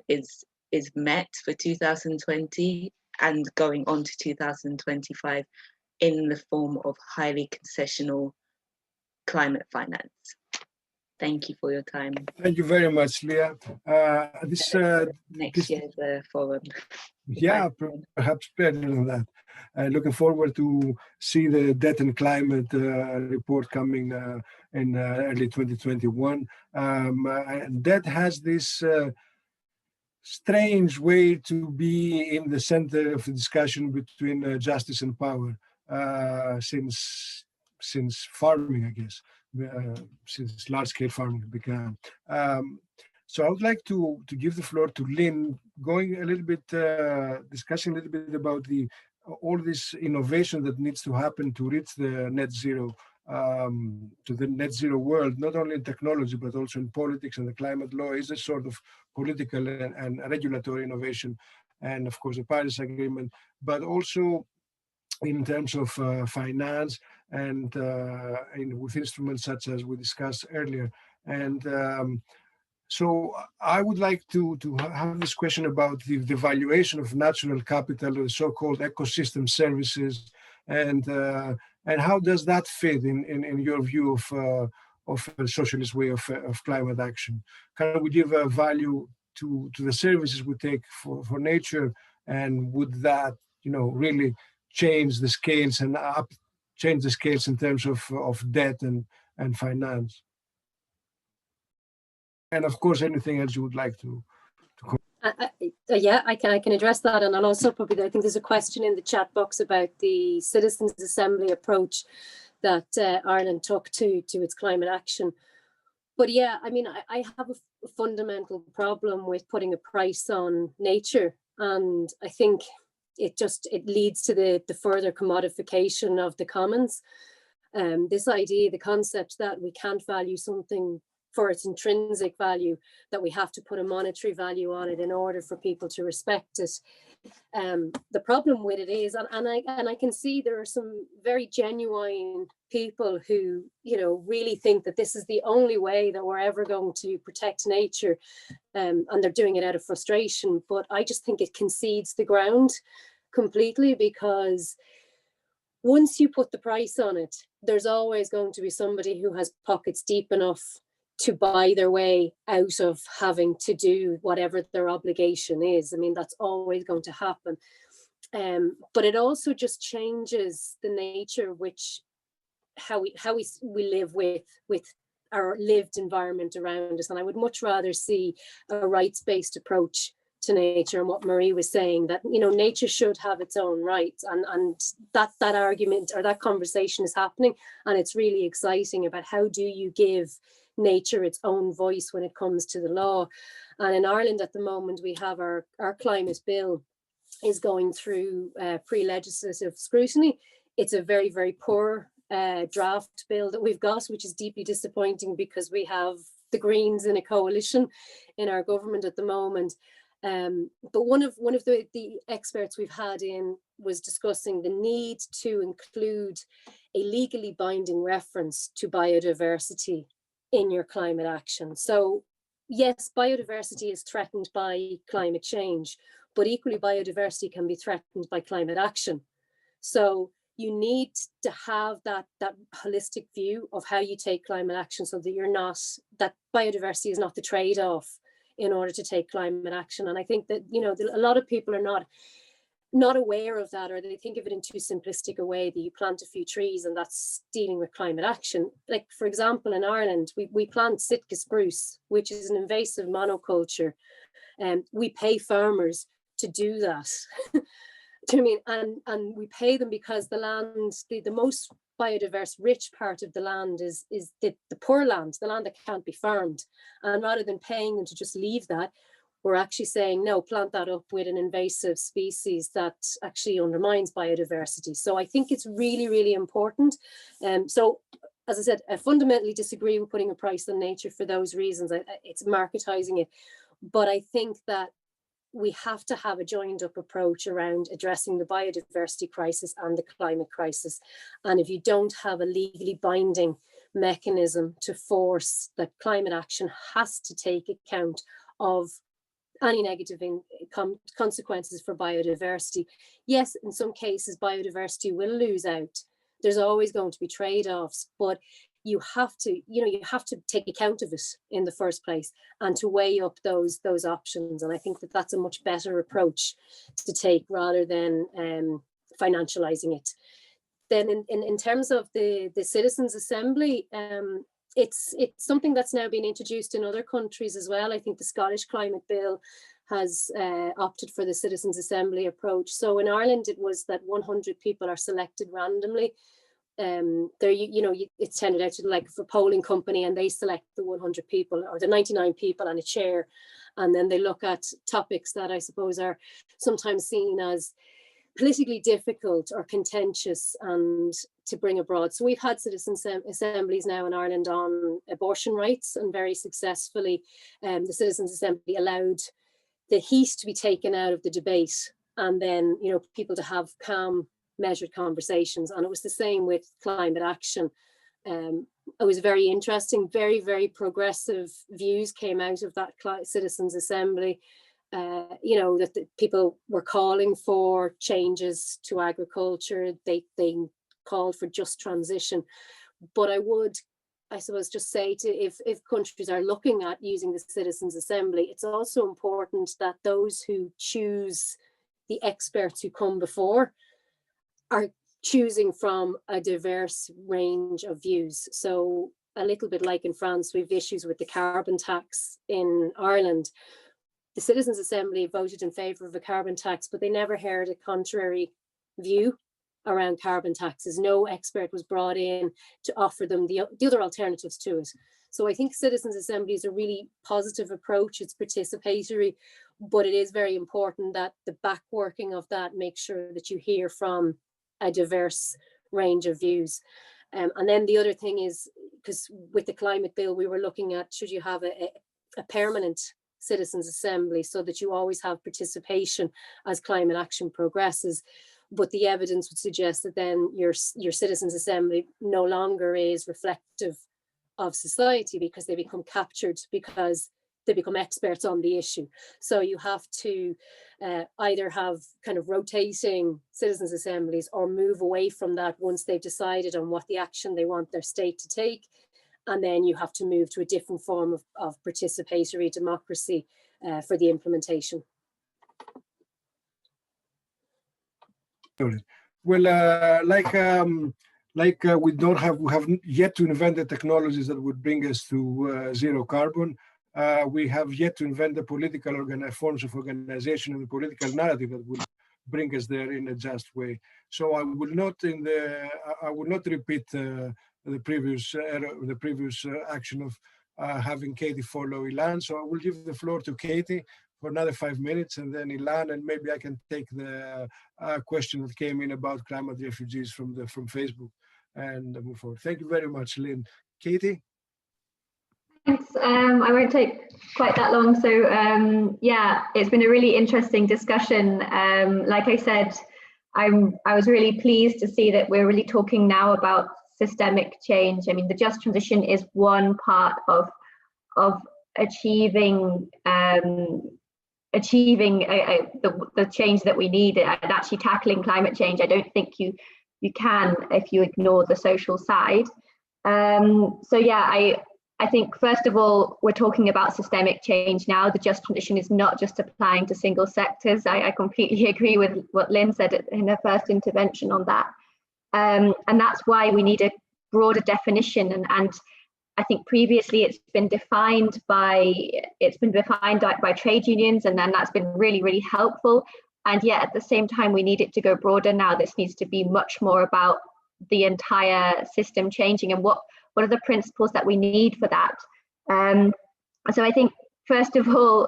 is met for 2020 and going on to 2025 in the form of highly concessional climate finance. Thank you for your time. Thank you very much, Leah. Next year's forum. Yeah, perhaps better than that. Looking forward to see the Debt and Climate report coming in early 2021. Debt has this strange way to be in the center of the discussion between justice and power since farming, I guess, since large-scale farming began. So I would like to give the floor to Lynn, going a little bit, discussing a little bit about all this innovation that needs to happen to reach the net zero, to the net zero world, not only in technology, but also in politics, and the climate law is a sort of political and regulatory innovation, and of course the Paris Agreement, but also in terms of finance and with instruments such as we discussed earlier. And so I would like to have this question about the valuation of natural capital, the so-called ecosystem services, and how does that fit in your view of a socialist way of climate action? Can we give a value to the services we take for nature, and would that really change the scales and change the scales in terms of debt and finance? And of course, anything else you would like to yeah, I can address that. And I'll also probably, I think there's a question in the chat box about the Citizens Assembly approach that Ireland took to its climate action. But yeah, I mean, I have a fundamental problem with putting a price on nature. And I think it leads to the further commodification of the commons. This idea, the concept that we can't value something for its intrinsic value, that we have to put a monetary value on it in order for people to respect it. The problem with it is, and I can see there are some very genuine people who, really think that this is the only way that we're ever going to protect nature, and they're doing it out of frustration. But I just think it concedes the ground completely, because once you put the price on it, there's always going to be somebody who has pockets deep enough to buy their way out of having to do whatever their obligation is. I mean, that's always going to happen. But it also just changes the nature how we live with our lived environment around us. And I would much rather see a rights-based approach to nature, and what Marie was saying, that nature should have its own rights, and that argument or that conversation is happening, and it's really exciting about how do you give nature its own voice when it comes to the law. And in Ireland at the moment, we have our climate bill is going through pre-legislative scrutiny. It's a very, very poor draft bill that we've got, which is deeply disappointing, because we have the Greens in a coalition in our government at the moment. But one of the experts we've had in was discussing the need to include a legally binding reference to biodiversity in your climate action. So yes, biodiversity is threatened by climate change, but equally biodiversity can be threatened by climate action. So you need to have that holistic view of how you take climate action, so that that biodiversity is not the trade-off in order to take climate action. And I think that, a lot of people are not aware of that, or they think of it in too simplistic a way, that you plant a few trees and that's dealing with climate action. Like, for example, in Ireland, we plant Sitka spruce, which is an invasive monoculture, and we pay farmers to do that. Do you know what I mean? And we pay them because the land, the most biodiverse rich part of the land is the poor land, the land that can't be farmed. And rather than paying them to just leave that, we're actually saying, no, plant that up with an invasive species that actually undermines biodiversity. So I think it's really, really important. So, as I said, I fundamentally disagree with putting a price on nature for those reasons. It's marketizing it. But I think that we have to have a joined up approach around addressing the biodiversity crisis and the climate crisis. And if you don't have a legally binding mechanism to force that climate action has to take account of any negative consequences for biodiversity. Yes, in some cases, biodiversity will lose out. There's always going to be trade-offs, but you have to take account of it in the first place and to weigh up those options. And I think that that's a much better approach to take rather than financializing it. Then in terms of the Citizens' Assembly, it's something that's now been introduced in other countries as well. I think the Scottish Climate Bill has opted for the Citizens' Assembly approach. So in Ireland, it was that 100 people are selected randomly. It's tended out to like a polling company, and they select the 100 people or the 99 people and a chair. And then they look at topics that I suppose are sometimes seen as politically difficult or contentious and to bring abroad. So we've had citizens' assemblies now in Ireland on abortion rights, and very successfully the Citizens' Assembly allowed the heat to be taken out of the debate, and then people to have calm, measured conversations. And it was the same with climate action. It was very interesting, very, very progressive views came out of that Citizens' Assembly. That the people were calling for changes to agriculture. They called for just transition. But I would, I suppose, just say if countries are looking at using the Citizens' Assembly, it's also important that those who choose the experts who come before are choosing from a diverse range of views. So a little bit like in France, we've issues with the carbon tax. In Ireland, the Citizens' Assembly voted in favour of a carbon tax, but they never heard a contrary view around carbon taxes. No expert was brought in to offer them the other alternatives to it. So I think Citizens' Assembly is a really positive approach. It's participatory, but it is very important that the backworking of that makes sure that you hear from a diverse range of views. And then the other thing is, because with the climate bill, we were looking at, should you have a permanent Citizens' Assembly so that you always have participation as climate action progresses. But the evidence would suggest that then your Citizens' Assembly no longer is reflective of society, because they become captured, because they become experts on the issue. So you have to either have kind of rotating Citizens' Assemblies or move away from that once they've decided on what the action they want their state to take. And then you have to move to a different form of participatory democracy for the implementation. Well, we have yet to invent the technologies that would bring us to zero carbon. We have yet to invent the political forms of organization and the political narrative that will bring us there in a just way. So I will not repeat the previous action of having Cathy follow Ilan. So I will give the floor to Cathy for another 5 minutes, and then Ilan, and maybe I can take the question that came in about climate refugees from Facebook and move forward. Thank you very much, Lynn. Cathy? Thanks. I won't take quite that long. So yeah, it's been a really interesting discussion. Like I said, I was really pleased to see that we're really talking now about systemic change. I mean, the just transition is one part of achieving the change that we need, and actually tackling climate change. I don't think you can if you ignore the social side. So yeah, I think first of all, we're talking about systemic change now. The just transition is not just applying to single sectors. I completely agree with what Lynn said in her first intervention on that. And that's why we need a broader definition. And I think previously it's been defined by trade unions, and then that's been really, really helpful. And yet at the same time, we need it to go broader now. This needs to be much more about the entire system changing, and what are the principles that we need for that. So I think, first of all,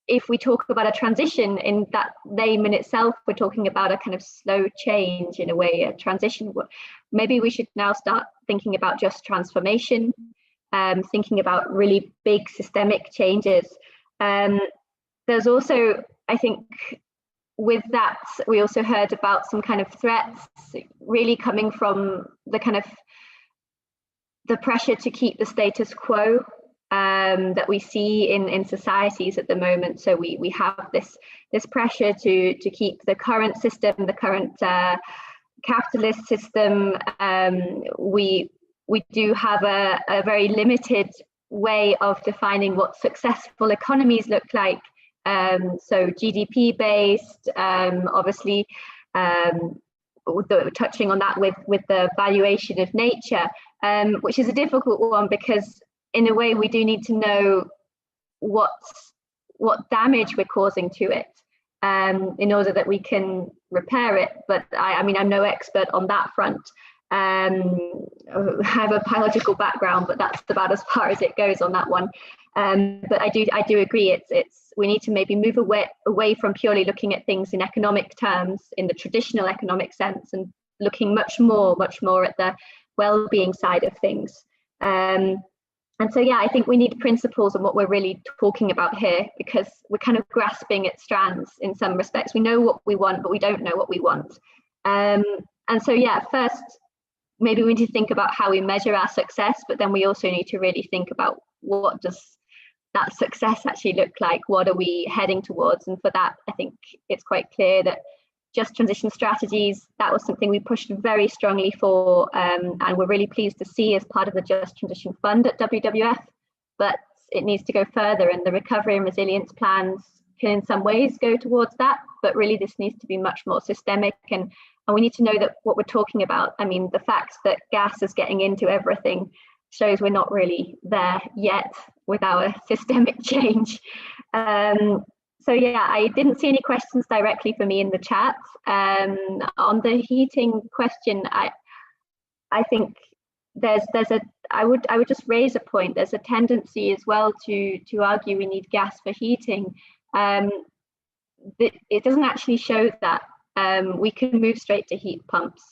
if we talk about a transition in that name in itself, we're talking about a kind of slow change in a way, a transition. Maybe we should now start thinking about just transformation, thinking about really big systemic changes. There's also, I think, with that, we also heard about some kind of threats really coming from the kind of the pressure to keep the status quo that we see in societies at the moment. So we have this pressure to keep the current system, the current capitalist system. We we do have a very limited way of defining what successful economies look like. So GDP based, obviously, touching on that with the valuation of nature, which is a difficult one because in a way we do need to know what damage we're causing to it in order that we can repair it. But I mean, I'm no expert on that front. I have a biological background, but that's about as far as it goes on that one. But I do agree. We need to maybe move away from purely looking at things in economic terms, in the traditional economic sense, and looking much more at the well-being side of things. And so, yeah, I think we need principles on what we're really talking about here, because we're kind of grasping at strands in some respects. We know what we want, but we don't know what we want. And so, yeah, first, maybe we need to think about how we measure our success, but then we also need to really think about what does that success actually look like? What are we heading towards? And for that, I think it's quite clear that just transition strategies, that was something we pushed very strongly for, and we're really pleased to see as part of the Just Transition Fund at WWF, but it needs to go further, and the recovery and resilience plans can in some ways go towards that, but really this needs to be much more systemic, and we need to know that what we're talking about, I mean, the fact that gas is getting into everything shows we're not really there yet with our systemic change. So yeah, I didn't see any questions directly for me in the chat. On the heating question, I think I would just raise a point. There's a tendency as well to argue we need gas for heating. It doesn't actually show that. We can move straight to heat pumps.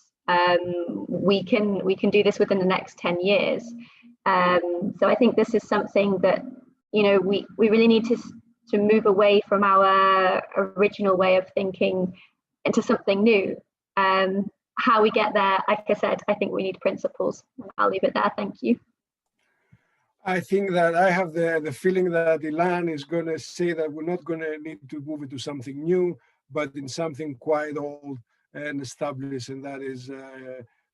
We can do this within the next 10 years. So I think this is something that, you know, we really need to move away from our original way of thinking into something new. How we get there, like I said, I think we need principles. I'll leave it there. Thank you. I think that I have the feeling that Ilan is going to say that we're not going to need to move into something new, but in something quite old and established, and that is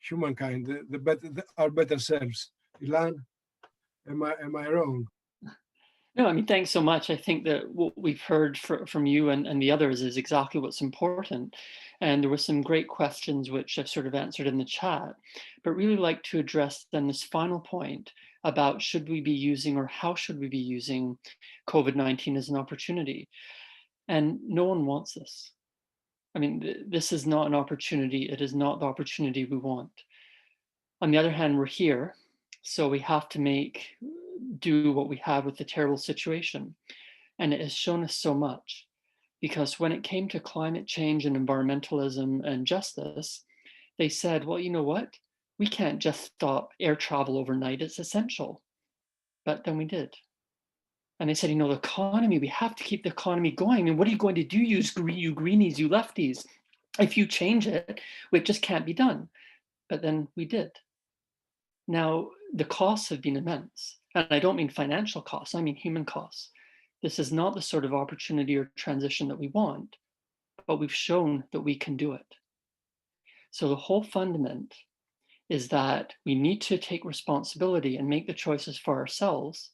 humankind, our better selves. Ilan, am I wrong? No, I mean, thanks so much. I think that what we've heard from you and the others is exactly what's important. And there were some great questions which I've sort of answered in the chat, but really like to address then this final point about should we be using, or how should we be using COVID-19 as an opportunity? And no one wants this. I mean, this is not an opportunity. It is not the opportunity we want. On the other hand, we're here, so we have to do what we have with the terrible situation. And it has shown us so much, because when it came to climate change and environmentalism and justice, they said, well, you know what? We can't just stop air travel overnight, it's essential. But then we did. And they said, you know, the economy, we have to keep the economy going. And what are you going to do, you greenies, you lefties? If you change it, it just can't be done. But then we did. Now, the costs have been immense. And I don't mean financial costs, I mean human costs. This is not the sort of opportunity or transition that we want, but we've shown that we can do it. So the whole fundament is that we need to take responsibility and make the choices for ourselves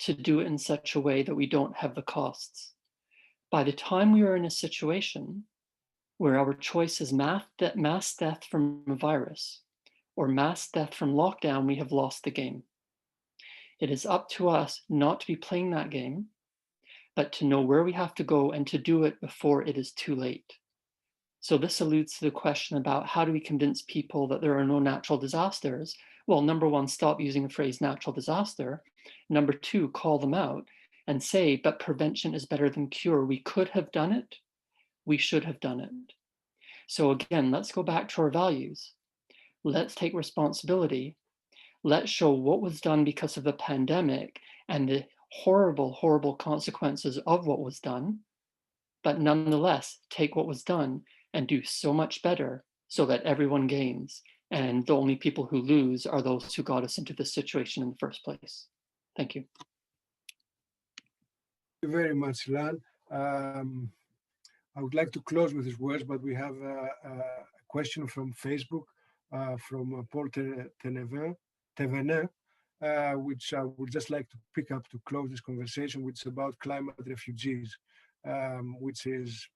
to do it in such a way that we don't have the costs. By the time we are in a situation where our choice is mass death from a virus or mass death from lockdown, we have lost the game. It is up to us not to be playing that game, but to know where we have to go and to do it before it is too late. So this alludes to the question about how do we convince people that there are no natural disasters? Well, number one, stop using the phrase natural disaster. Number two, call them out and say, but prevention is better than cure. We could have done it. We should have done it. So again, let's go back to our values. Let's take responsibility. Let's show what was done because of the pandemic and the horrible, horrible consequences of what was done, but nonetheless, take what was done and do so much better so that everyone gains. And the only people who lose are those who got us into this situation in the first place. Thank you. Thank you very much, Ilan. I would like to close with these words, but we have a question from Facebook. from Paul Tevenin, which I would just like to pick up to close this conversation, which is about climate refugees, which is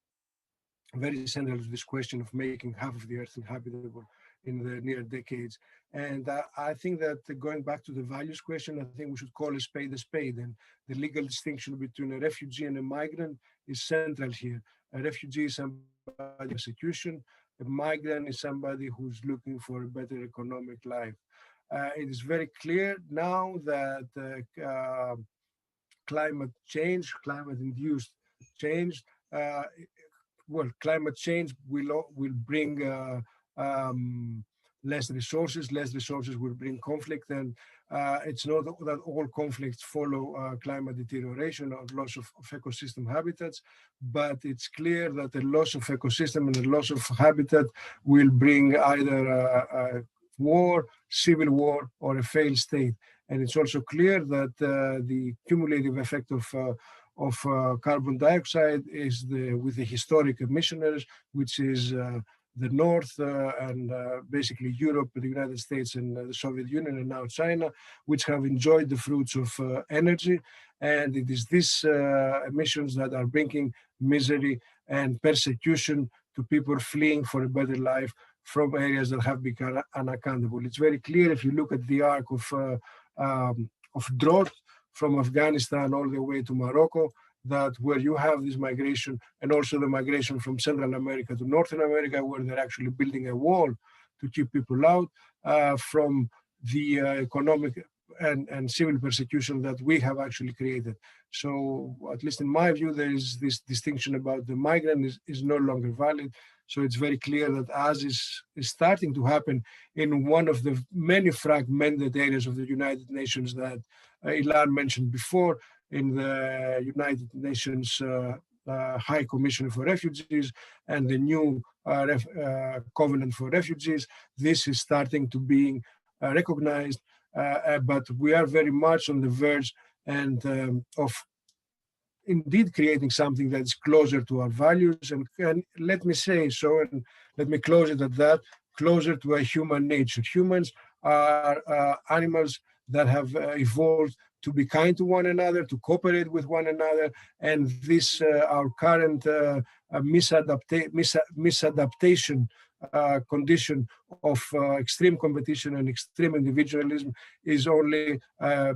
very central to this question of making half of the earth inhabitable in the near decades. And I think that going back to the values question, I think we should call a spade. And the legal distinction between a refugee and a migrant is central here. A refugee is somebody in persecution. A migrant is somebody who's looking for a better economic life. It is very clear now that climate change, climate-induced change, climate change will bring less resources. Less resources will bring conflict, and it's not that all conflicts follow climate deterioration or loss of ecosystem habitats, but it's clear that the loss of ecosystem and the loss of habitat will bring either a war, civil war, or a failed state. And it's also clear that the cumulative effect of carbon dioxide is with the historic emissioners, which is the North and basically Europe, the United States and the Soviet Union, and now China, which have enjoyed the fruits of energy. And it is these emissions that are bringing misery and persecution to people fleeing for a better life from areas that have become unaccountable. It's very clear if you look at the arc of drought from Afghanistan all the way to Morocco, that where you have this migration, and also the migration from Central America to Northern America, where they're actually building a wall to keep people out from the economic and civil persecution that we have actually created. So at least in my view, there is this distinction about the migrant is no longer valid. So it's very clear that as is starting to happen in one of the many fragmented areas of the United Nations that Ilan mentioned before, in the United Nations High Commission for Refugees and the new Covenant for Refugees, this is starting to be recognized, but we are very much on the verge of indeed creating something that's closer to our values, and let me say so, and let me close it at that, closer to a human nature. Humans are animals that have evolved to be kind to one another, to cooperate with one another, and this our current misadaptation condition of extreme competition and extreme individualism is only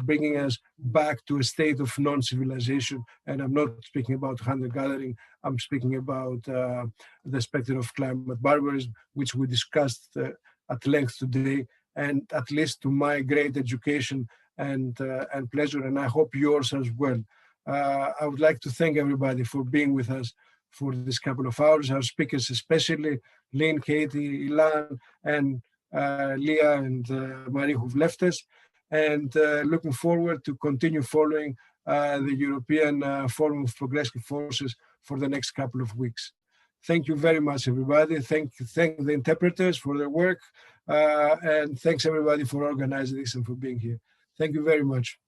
bringing us back to a state of non-civilization. And I'm not speaking about hunter-gathering, I'm speaking about the specter of climate barbarism, which we discussed at length today, and at least to my great education and pleasure, and I hope yours as well. I would like to thank everybody for being with us for this couple of hours, our speakers especially, Lynn, Cathy, Ilan, and Leah and Marie, who've left us, and looking forward to continue following the European Forum of Progressive Forces for the next couple of weeks. Thank you very much, everybody. Thank the interpreters for their work, and thanks everybody for organizing this and for being here. Thank you very much.